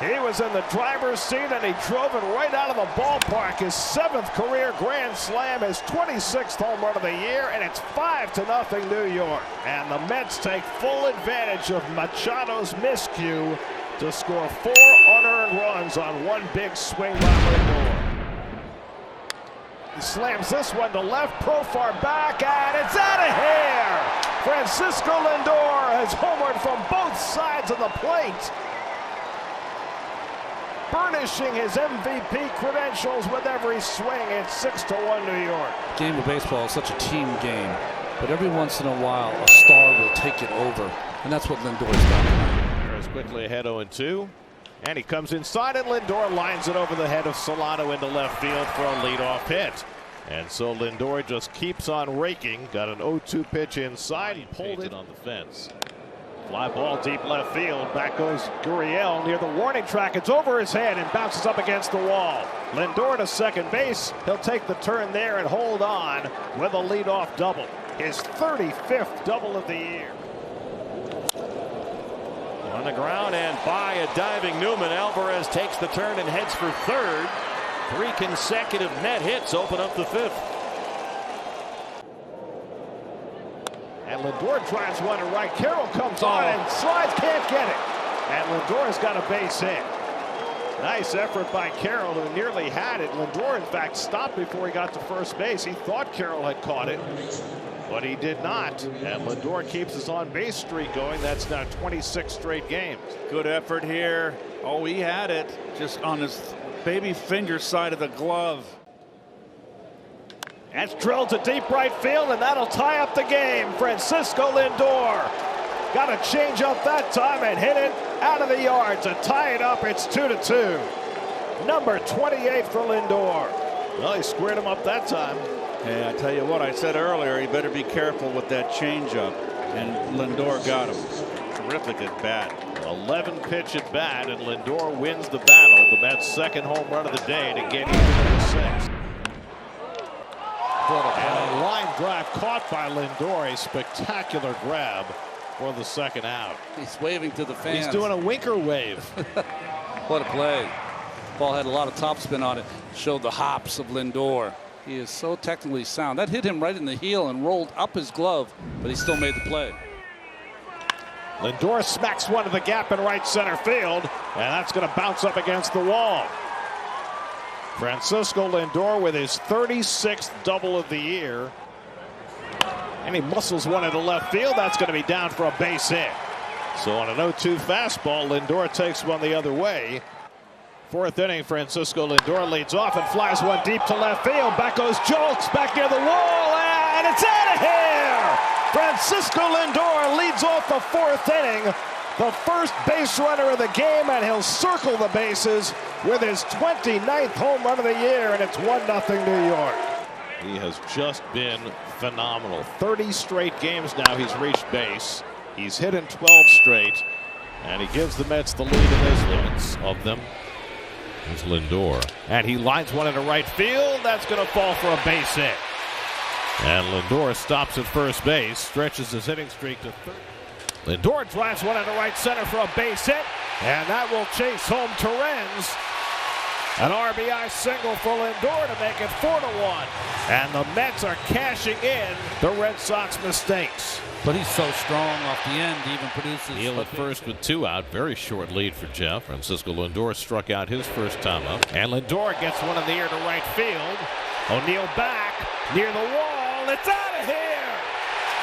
He was in the driver's seat, and he drove it right out of the ballpark. His 7th career grand slam, his 26th home run of the year, and it's 5-0 New York. And the Mets take full advantage of Machado's miscue to score 4 unearned runs on one big swing by Lindor. He slams this one to left, Profar back, and it's out of here! Francisco Lindor has homered from both sides of the plate, burnishing his MVP credentials with every swing. It's 6-1 New York. Game of baseball is such a team game, but every once in a while a star will take it over, and that's what Lindor's done. There's quickly ahead 0-2, and he comes inside, and Lindor lines it over the head of Solano into left field for a leadoff hit. And so Lindor just keeps on raking. Got an 0-2 pitch inside. He pulled it on the fence. Fly ball deep left field. Back goes Gurriel near the warning track. It's over his head and bounces up against the wall. Lindor to second base. He'll take the turn there and hold on with a leadoff double. His 35th double of the year. On the ground and by a diving Newman. Alvarez takes the turn and heads for third. 3 consecutive net hits open up the 5th. And Lindor drives one to right. Carroll comes on and slides, can't get it. And Lindor's got a base hit. Nice effort by Carroll, who nearly had it. Lindor, in fact, stopped before he got to first base. He thought Carroll had caught it, but he did not. And Lindor keeps his on-base streak going. That's now 26 straight games. Good effort here. Oh, he had it just on his baby finger side of the glove. That's drilled to deep right field, and that'll tie up the game. Francisco Lindor got a change up that time and hit it out of the yard to tie it up. It's 2-2. Number 28 for Lindor. Well, he squared him up that time. Hey, I tell you what, I said earlier, he better be careful with that changeup. And Lindor got him. Terrific at bat. 11 pitch at bat, and Lindor wins the battle. The Mets' second home run of the day to get even in the sixth. And a line drive caught by Lindor, a spectacular grab for the second out. He's waving to the fans. He's doing a winker wave. What a play. Ball had a lot of topspin on it. Showed the hops of Lindor. He is so technically sound. That hit him right in the heel and rolled up his glove, but he still made the play. Lindor smacks one to the gap in right center field, and that's going to bounce up against the wall. Francisco Lindor with his 36th double of the year. And he muscles one into left field. That's going to be down for a base hit. So on an 0-2 fastball, Lindor takes one the other way. Fourth inning, Francisco Lindor leads off and flies one deep to left field. Back goes Jolks, back near the wall, and it's out of here! Francisco Lindor leads off the fourth inning, the first base runner of the game, and he'll circle the bases with his 29th home run of the year, and it's 1-0 New York. He has just been phenomenal. 30 straight games now he's reached base. He's hit in 12 straight, and he gives the Mets the lead in his limits of them. Here's Lindor, and he lines one into right field. That's going to fall for a base hit. And Lindor stops at first base, stretches his hitting streak to third. Lindor drives one into right center for a base hit, and that will chase home Torrens. An RBI single for Lindor to make it 4-1. And the Mets are cashing in the Red Sox mistakes. But he's so strong off the end, he even produces. Neal at first with 2 out. Very short lead for Jeff. Francisco Lindor struck out his first time up. And Lindor gets one in the air to right field. O'Neill back near the wall. It's out of here.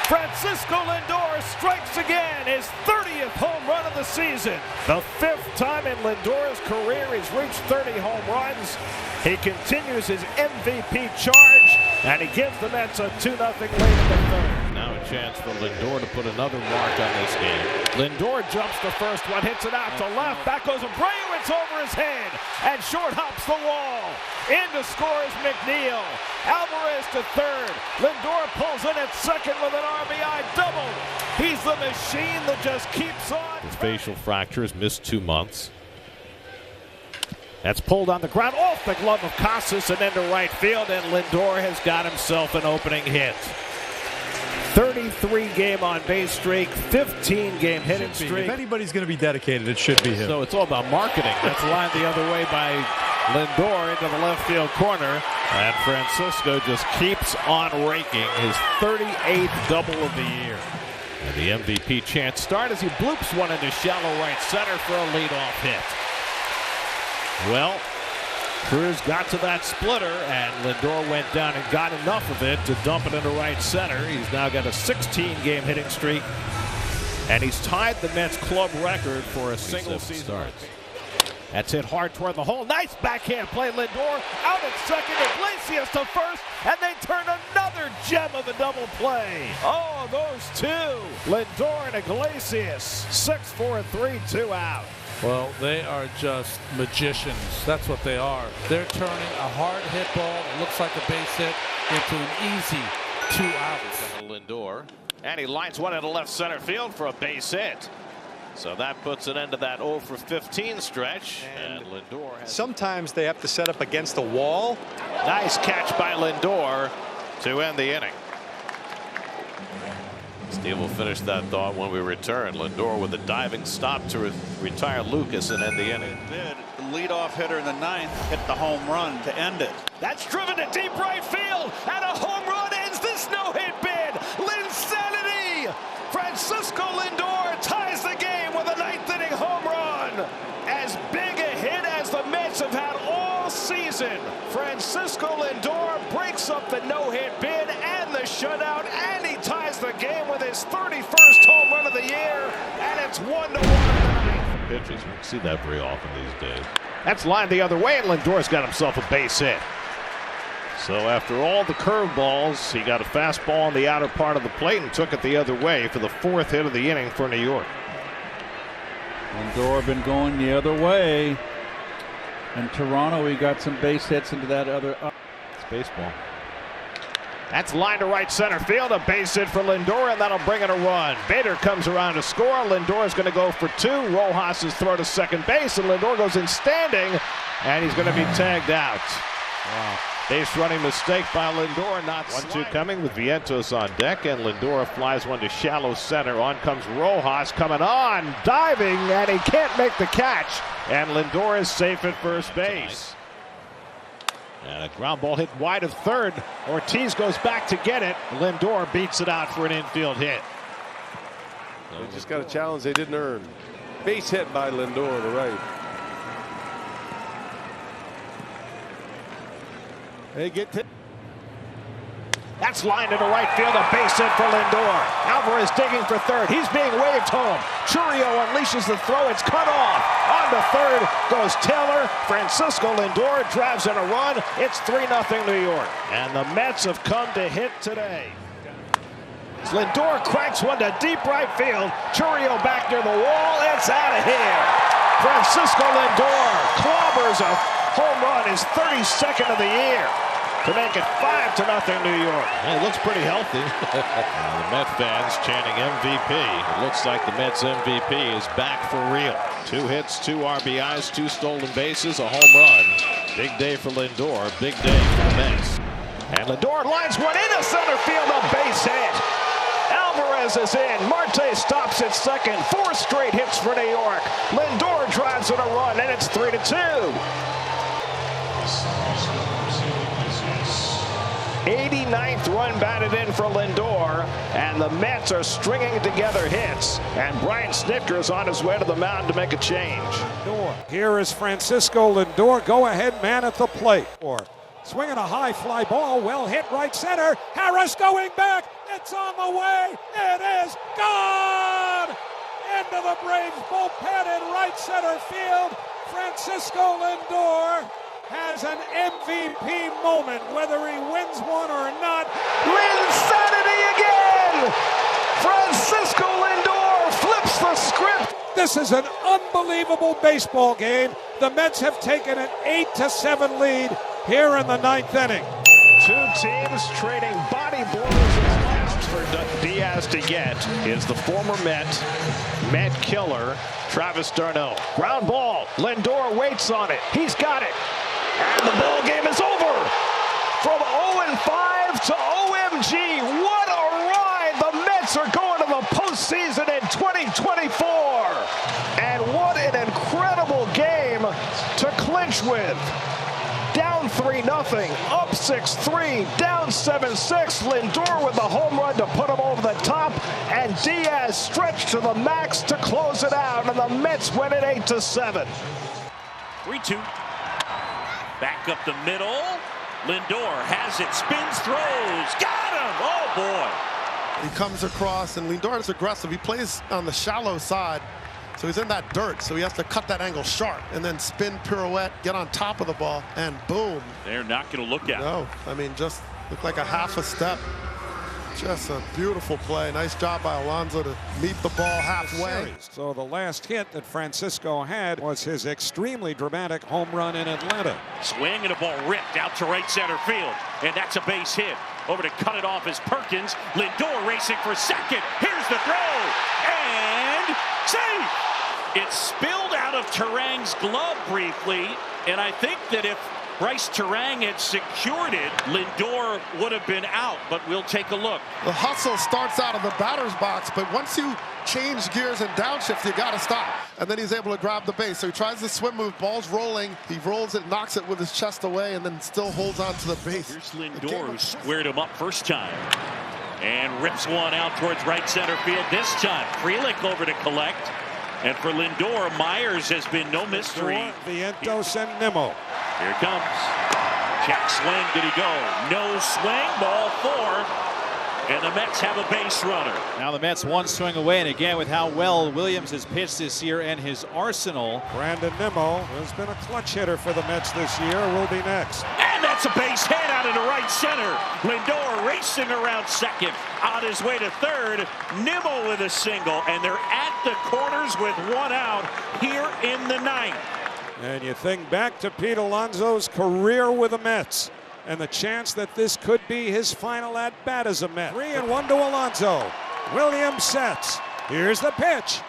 Francisco Lindor strikes again, his 30th home run of the season. The 5th time in Lindor's career he's reached 30 home runs. He continues his MVP charge, and he gives the Mets a 2-0 lead in the third. Now a chance for Lindor to put another mark on this game. Lindor jumps the first one, hits it out to left. Back goes Abreu, it's over his head, and short hops the wall. In to score is McNeil. Alvarez to third. Lindor pulls in at second with an RBI double. He's the machine that just keeps on. His facial fracture has missed 2 months. That's pulled on the ground off the glove of Casas and into right field, and Lindor has got himself an opening hit. 33-game on-base streak, 15-game hitting streak. If anybody's going to be dedicated, it should be him. So it's all about marketing. That's lined the other way by Lindor into the left field corner, and Francisco just keeps on raking his 38th double of the year. And the MVP chance start as he bloops one into shallow right center for a leadoff hit. Well, Cruz got to that splitter, and Lindor went down and got enough of it to dump it into right center. He's now got a 16-game hitting streak, and he's tied the Mets club record for a single season start. That's hit hard toward the hole. Nice backhand play, Lindor. Out at second, Iglesias to first, and they turn another gem of a double play. Oh, those two. Lindor and Iglesias. 6-4-3, 2 out. Well, they are just magicians. That's what they are. They're turning a hard hit ball that looks like a base hit into an easy 2 outs. Lindor, and he lines one into left center field for a base hit. So that puts an end to that 0-for-15 stretch. And Lindor has... Sometimes they have to set up against the wall. Nice catch by Lindor to end the inning. Steve will finish that thought when we return. Lindor with a diving stop to retire Lucas and end the inning. Did the leadoff hitter in the 9th hit the home run to end it. That's driven to deep right field, and a home run ends this no-hit bid. Linsanity! Francisco Lindor ties the game with a 9th inning home run. As big a hit as the Mets have had all season. Francisco Lindor breaks up the no-hit bid and the shutout, and he ties the game with his 31st home run of the year, and it's 1-1 in the 9th. Pitches, we see that very often these days. That's lined the other way, and Lindor's got himself a base hit. So after all the curveballs, he got a fastball on the outer part of the plate and took it the other way for the 4th hit of the inning for New York. Lindor been going the other way. In Toronto, he got some base hits into that other. It's baseball. That's line to right center field. A base hit for Lindor, and that'll bring in a run. Bader comes around to score. Lindor is going to go for 2. Rojas is throw to second base, and Lindor goes in standing, and he's going to be tagged out. Wow. Base running mistake by Lindor. Not 1-2 coming with Vientos on deck, and Lindor flies one to shallow center. On comes Rojas coming on, diving, and he can't make the catch. And Lindor is safe at first base. And a ground ball hit wide of third. Ortiz goes back to get it. Lindor beats it out for an infield hit. They just got a challenge they didn't earn. Base hit by Lindor to right. They get to. That's lined into right field, a base hit for Lindor. Alvarez digging for third. He's being waved home. Churrio unleashes the throw. It's cut off. On to third goes Taylor. Francisco Lindor drives in a run. It's 3-0 New York. And the Mets have come to hit today. Lindor cracks one to deep right field. Churrio back near the wall. It's out of here. Francisco Lindor clobbers a home run, his 32nd of the year, to make it 5-0 New York. And it looks pretty healthy. The Met fans chanting MVP. It looks like the Mets MVP is back for real. 2 hits, 2 RBIs, 2 stolen bases, a home run. Big day for Lindor, big day for the Mets. And Lindor lines one into center field, a base hit. Alvarez is in. Marte stops at second. 4 straight hits for New York. Lindor drives in a run, and it's 3-2. 89th run batted in for Lindor, and the Mets are stringing together hits, and Brian Snitker is on his way to the mound to make a change. Here is Francisco Lindor, go-ahead man at the plate. Swinging a high fly ball, well hit right center. Harris going back, it's on the way, it is gone! Into the Braves bullpen in right center field. Francisco Lindor has an MVP moment, whether he wins one or not. Linsanity again! Francisco Lindor flips the script. This is an unbelievable baseball game. The Mets have taken an 8-7 lead here in the 9th inning. 2 teams trading body blows in the last for Diaz to get is the former Met killer, Travis d'Arnaud. Ground ball. Lindor waits on it. He's got it. And the ball game is over. From 0-5 to OMG. What a ride. The Mets are going to the postseason in 2024. And what an incredible game to clinch with. Down 3-0, up 6-3, down 7-6. Lindor with the home run to put him over the top. And Diaz stretched to the max to close it out. And the Mets win it 8-7. 3-2. Back up the middle. Lindor has it, spins, throws, got him! Oh boy! He comes across, and Lindor is aggressive. He plays on the shallow side, so he's in that dirt, so he has to cut that angle sharp and then spin, pirouette, get on top of the ball, and boom. They're not going to look at it. No, I mean, just looked like a half a step. Just a beautiful play. Nice job by Alonso to meet the ball halfway. So the last hit that Francisco had was his extremely dramatic home run in Atlanta. Swing and a ball ripped out to right center field. And that's a base hit. Over to cut it off is Perkins. Lindor racing for second. Here's the throw. And safe. It spilled out of Turang's glove briefly. And I think that if Bryce Turang had secured it, Lindor would have been out, but we'll take a look. The hustle starts out of the batter's box, but once you change gears and downshift, you got to stop. And then he's able to grab the base. So he tries the swim move, ball's rolling. He rolls it, knocks it with his chest away, and then still holds on to the base. Here's Lindor, who squared him up first time. And rips one out towards right center field this time. Frelick over to collect. And for Lindor, Myers has been no mystery. Vientos and Nimmo. Here it comes. Check swing. Did he go? No swing. Ball 4. And the Mets have a base runner. Now the Mets one swing away. And again, with how well Williams has pitched this year and his arsenal. Brandon Nimmo has been a clutch hitter for the Mets this year. Will be next. And that's a base hit out out into right center. Lindor racing around second. On his way to third. Nimmo with a single. And they're at the corners with one out here in the ninth. And you think back to Pete Alonso's career with the Mets and the chance that this could be his final at-bat as a Met. 3-1 to Alonso. Williams sets. Here's the pitch.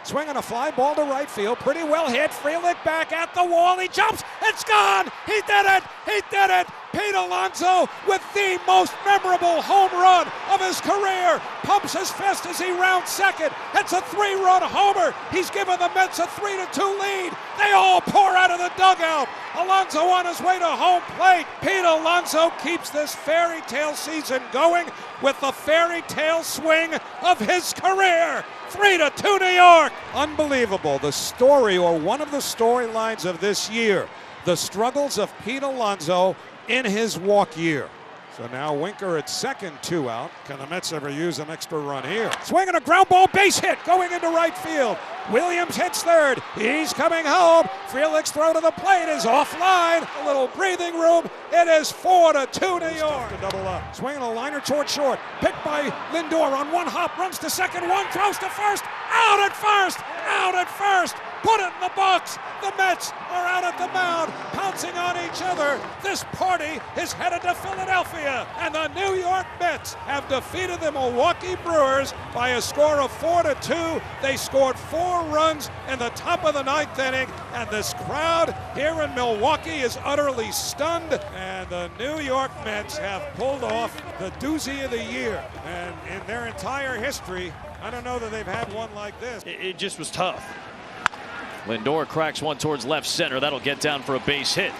Swinging a fly ball to right field. Pretty well hit. Frelick back at the wall. He jumps. It's gone. He did it. He did it. Pete Alonso with the most memorable home run of his career. Pumps his fist as he rounds second. It's a 3-run homer. He's given the Mets a 3-2 lead. They all pour out of the dugout. Alonso on his way to home plate. Pete Alonso keeps this fairy tale season going with the fairy tale swing of his career. 3-2 New York. Unbelievable. The story, or one of the storylines of this year, the struggles of Pete Alonso in his walk year. So now Winker at second, 2 out. Can the Mets ever use an extra run here? Swinging a ground ball, base hit going into right field. Williams hits third. He's coming home. Frelick's throw to the plate is offline. A little breathing room. It is 4-2 New York. To double up. Swinging a liner toward short. Picked by Lindor on one hop. Runs to second. One throws to first. Out at first. Out at first. Put it in the box. The Mets are out at the mound, pouncing on each other. This party is headed to Philadelphia, and the New York Mets have defeated the Milwaukee Brewers by a score of 4-2. They scored 4 runs in the top of the 9th inning, and this crowd here in Milwaukee is utterly stunned, and the New York Mets have pulled off the doozy of the year. And in their entire history, I don't know that they've had one like this. It just was tough. Lindor cracks one towards left center. That'll get down for a base hit.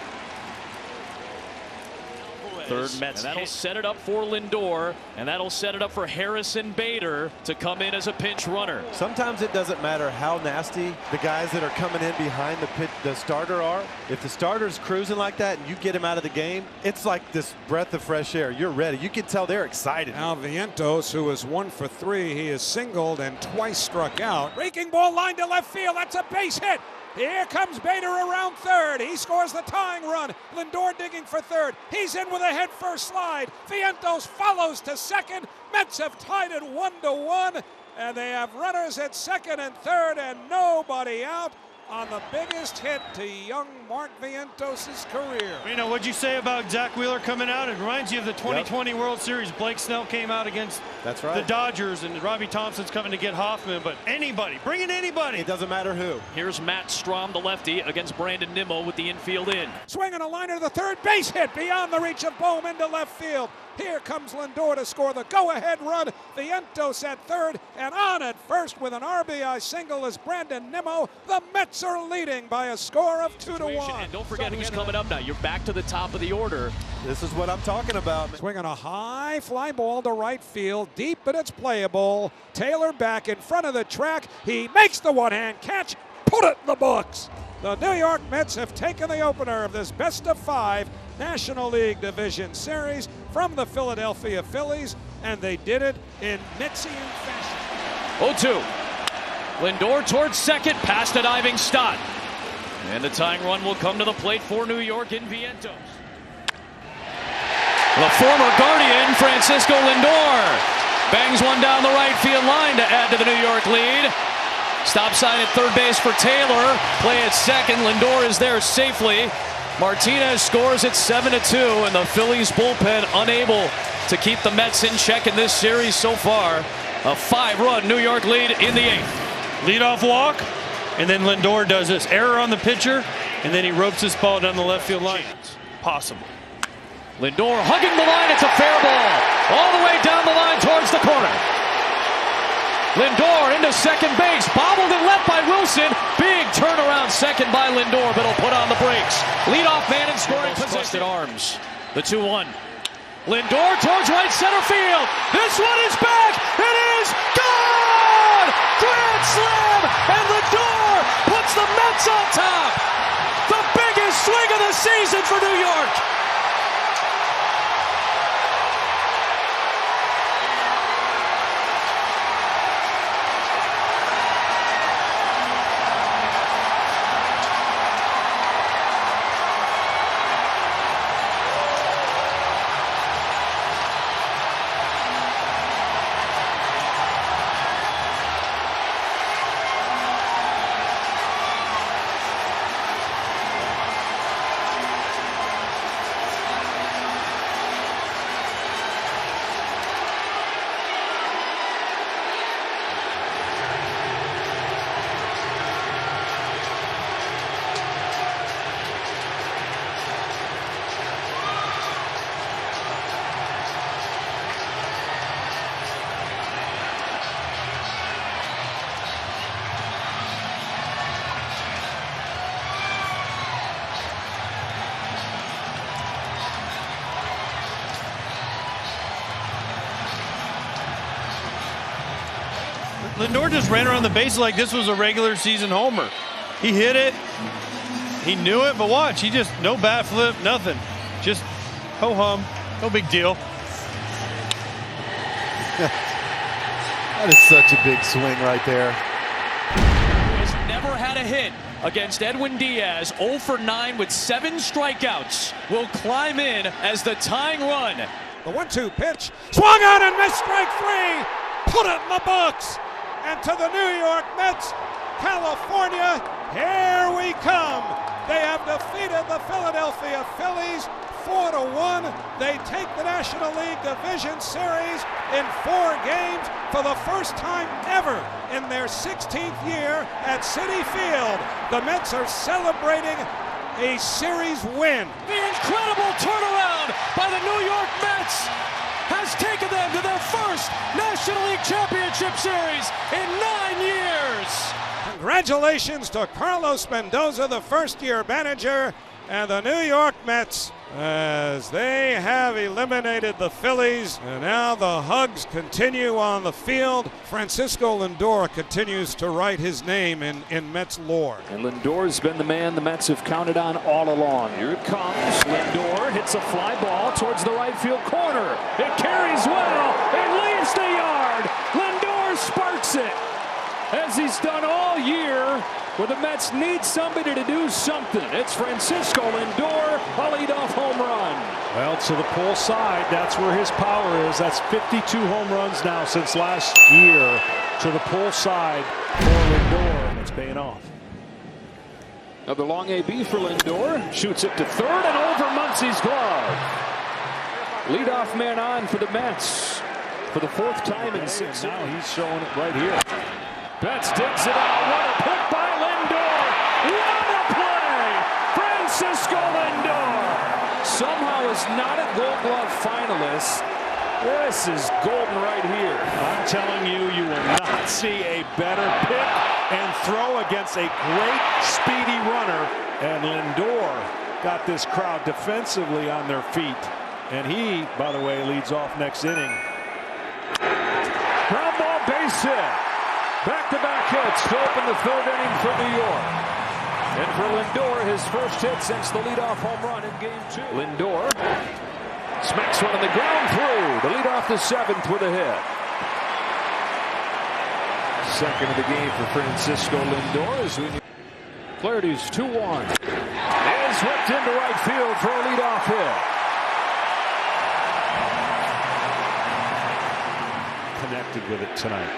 Third Mets. And that'll set it up for Lindor, and that'll set it up for Harrison Bader to come in as a pinch runner. Sometimes it doesn't matter how nasty the guys that are coming in behind the starter are. If the starter's cruising like that and you get him out of the game, it's like this breath of fresh air. You're ready. You can tell they're excited. Now Vientos, who is 1 for 3, he is singled and twice struck out. Breaking ball line to left field. That's a base hit. Here comes Bader around third. He scores the tying run. Lindor digging for third. He's in with a head-first slide. Vientos follows to second. Mets have tied it 1-1, and they have runners at second and third and nobody out on the biggest hit to young Mark Vientos' career. You know, what'd you say about Zach Wheeler coming out? It reminds you of the 2020 World Series. Blake Snell came out against the Dodgers, and Robbie Thompson's coming to get Hoffman, but anybody, bring in anybody. It doesn't matter who. Here's Matt Strahm, the lefty, against Brandon Nimmo with the infield in. Swinging a liner to the third base hit beyond the reach of Bohm into left field. Here comes Lindor to score the go-ahead run. Vientos at third, and on at first with an RBI single is Brandon Nimmo. The Mets are leading by a score of 2-1. And don't forget who's coming up now. You're back to the top of the order. This is what I'm talking about. Swinging a high fly ball to right field, deep, but it's playable. Taylor back in front of the track. He makes the one-hand catch. Put it in the books. The New York Mets have taken the opener of this best-of-5 National League Division Series from the Philadelphia Phillies, and they did it in Metsian fashion. 0-2. Lindor towards second, past a diving Stott. And the tying run will come to the plate for New York in Vientos. The former Guardian, Francisco Lindor, bangs one down the right field line to add to the New York lead. Stop sign at third base for Taylor. Play at second. Lindor is there safely. Martinez scores at 7-2, and the Phillies bullpen unable to keep the Mets in check in this series so far. A 5-run New York lead in the 8th. Leadoff walk, and then Lindor does this error on the pitcher, and then he ropes this ball down the left field line. Possible. Lindor hugging the line. It's a fair ball. All the way down the line towards the corner. Lindor into second base, bobbled and left by Wilson. Big turnaround second by Lindor, but he'll put on the brakes. Leadoff man in scoring position. Arms. The 2-1. Lindor towards right center field. This one is back. It is gone! Grand slam! And Lindor puts the Mets on top. The biggest swing of the season for New York. Lindor just ran around the base like this was a regular season homer. He hit it. He knew it, but watch, he just, no bat flip, nothing. Just ho-hum, no big deal. That is such a big swing right there. Has never had a hit against Edwin Diaz. 0 for 9 with 7 strikeouts. Will climb in as the tying run. The 1-2 pitch, swung on and missed, strike 3. Put it in the books. And to the New York Mets, California, here we come. They have defeated the Philadelphia Phillies 4-1. They take the National League Division Series in 4 games for the first time ever in their 16th year at Citi Field. The Mets are celebrating a series win. The incredible turnaround by the New York Mets has taken them to their first National League Championship Series in 9 years. Congratulations to Carlos Mendoza, the first-year manager, and the New York Mets, as they have eliminated the Phillies, and now the hugs continue on the field. Francisco Lindor continues to write his name in Mets lore. And Lindor's been the man the Mets have counted on all along. Here it comes. Lindor hits a fly ball towards the right field corner. It carries well. It leaves the yard. Lindor sparks it, as he's done all year, where the Mets need somebody to do something. It's Francisco Lindor, a leadoff home run. Well, to the pull side, that's where his power is. That's 52 home runs now since last year. To the pull side for Lindor. It's paying off. Another long AB for Lindor. Shoots it to third and over Muncy's glove. Leadoff man on for the Mets for the 4th time in 6 Now he's showing it right here. Betts digs it out. What a pick by Lindor. What a play. Francisco Lindor somehow is not a Gold Glove finalist. This is golden right here. I'm telling you, you will not see a better pick and throw against a great speedy runner. And Lindor got this crowd defensively on their feet. And he, by the way, leads off next inning. Ground ball, base hit. Back-to-back hits to open the 3rd inning for New York. And for Lindor, his first hit since the leadoff home run in Game 2. Lindor smacks one on the ground through. The leadoff the 7th with a hit. Second of the game for Francisco Lindor as we Clarity's 2-1. Is whipped into right field for a leadoff hit. Connected with it tonight.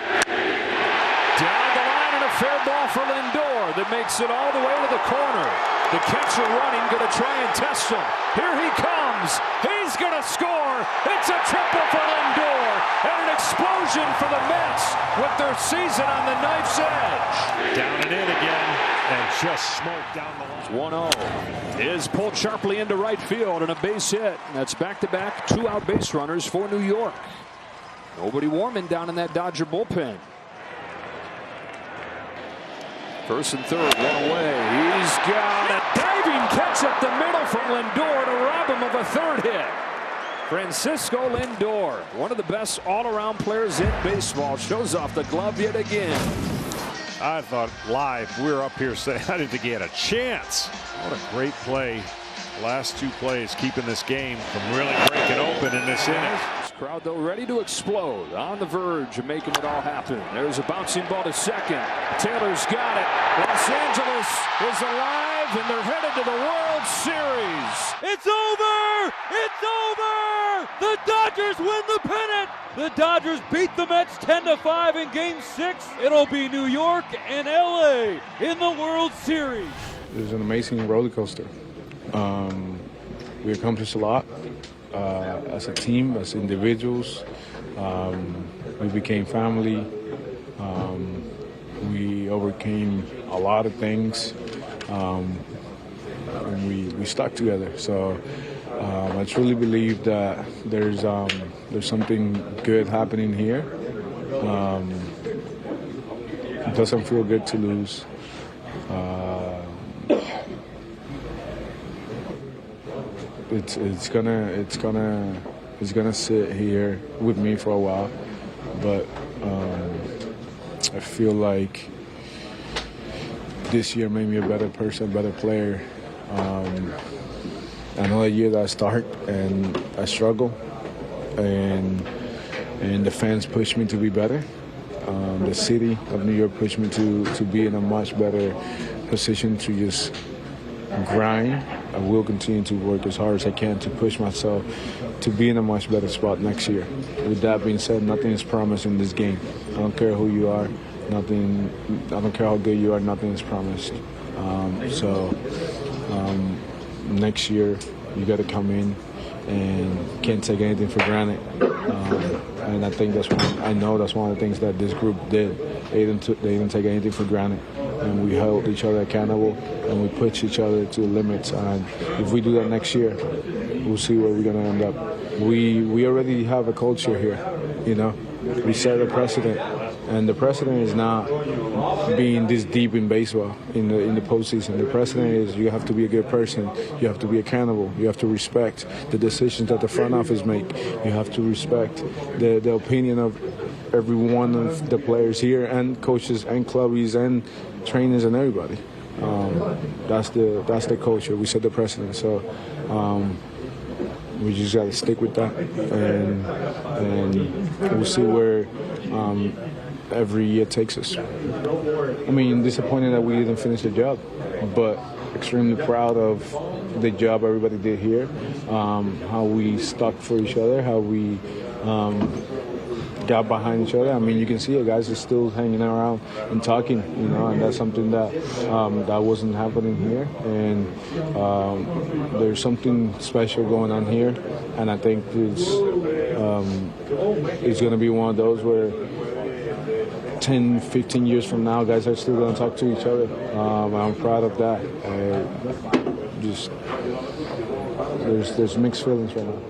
Down the line and a fair ball for Lindor that makes it all the way to the corner. The catcher running, going to try and test him. Here he comes. He's going to score. It's a triple for Lindor. And an explosion for the Mets with their season on the knife's edge. Down and in again. And just smoke down the line. 1-0 is pulled sharply into right field and a base hit. That's back-to-back 2-out base runners for New York. Nobody warming down in that Dodger bullpen. First and third, one away. He's got a diving catch up the middle from Lindor to rob him of a 3rd hit. Francisco Lindor, one of the best all-around players in baseball, shows off the glove yet again. I thought live, we were up here saying I didn't think he had a chance. What a great play. Last 2 plays keeping this game from really breaking open in this inning. Crowd, though, ready to explode, on the verge of making it all happen. There's a bouncing ball to second. Taylor's got it. Los Angeles is alive, and they're headed to the World Series. It's over! It's over! The Dodgers win the pennant! The Dodgers beat the Mets 10-5 in Game 6. It'll be New York and LA in the World Series. It was an amazing roller coaster. We accomplished a lot. As a team, as individuals, we became family. We overcame a lot of things, and we stuck together. So I truly believe that there's something good happening here. It doesn't feel good to lose. It's gonna sit here with me for a while, but feel like this year made me a better person, a better player. Another year that I start and I struggle, and the fans push me to be better. The city of New York pushed me to be in a much better position to just grind. I will continue to work as hard as I can to push myself to be in a much better spot next year. With that being said, nothing is promised in this game. I don't care who you are, nothing. I don't care how good you are, nothing is promised. Next year, you got to come in and can't take anything for granted. And I think I know that's one of the things that this group did. They didn't take anything for granted, and we held each other accountable, and we pushed each other to the limits. And if we do that next year, we'll see where we're going to end up. We already have a culture here, you know. We set a precedent, and the precedent is not being this deep in baseball in the postseason. The precedent is you have to be a good person, you have to be accountable, you have to respect the decisions that the front office make, you have to respect the opinion of every one of the players here, and coaches and clubbies and trainers and everybody. That's the culture. We set the precedent. So. We just got to stick with that, and we'll see where every year takes us. I mean, disappointed that we didn't finish the job, but extremely proud of the job everybody did here, how we stuck for each other, how we got behind each other. I mean, you can see it, guys are still hanging around and talking, you know, and that's something that that wasn't happening here. And there's something special going on here, and I think it's going to be one of those where 10, 15 years from now, guys are still going to talk to each other. I'm proud of that. There's mixed feelings right now.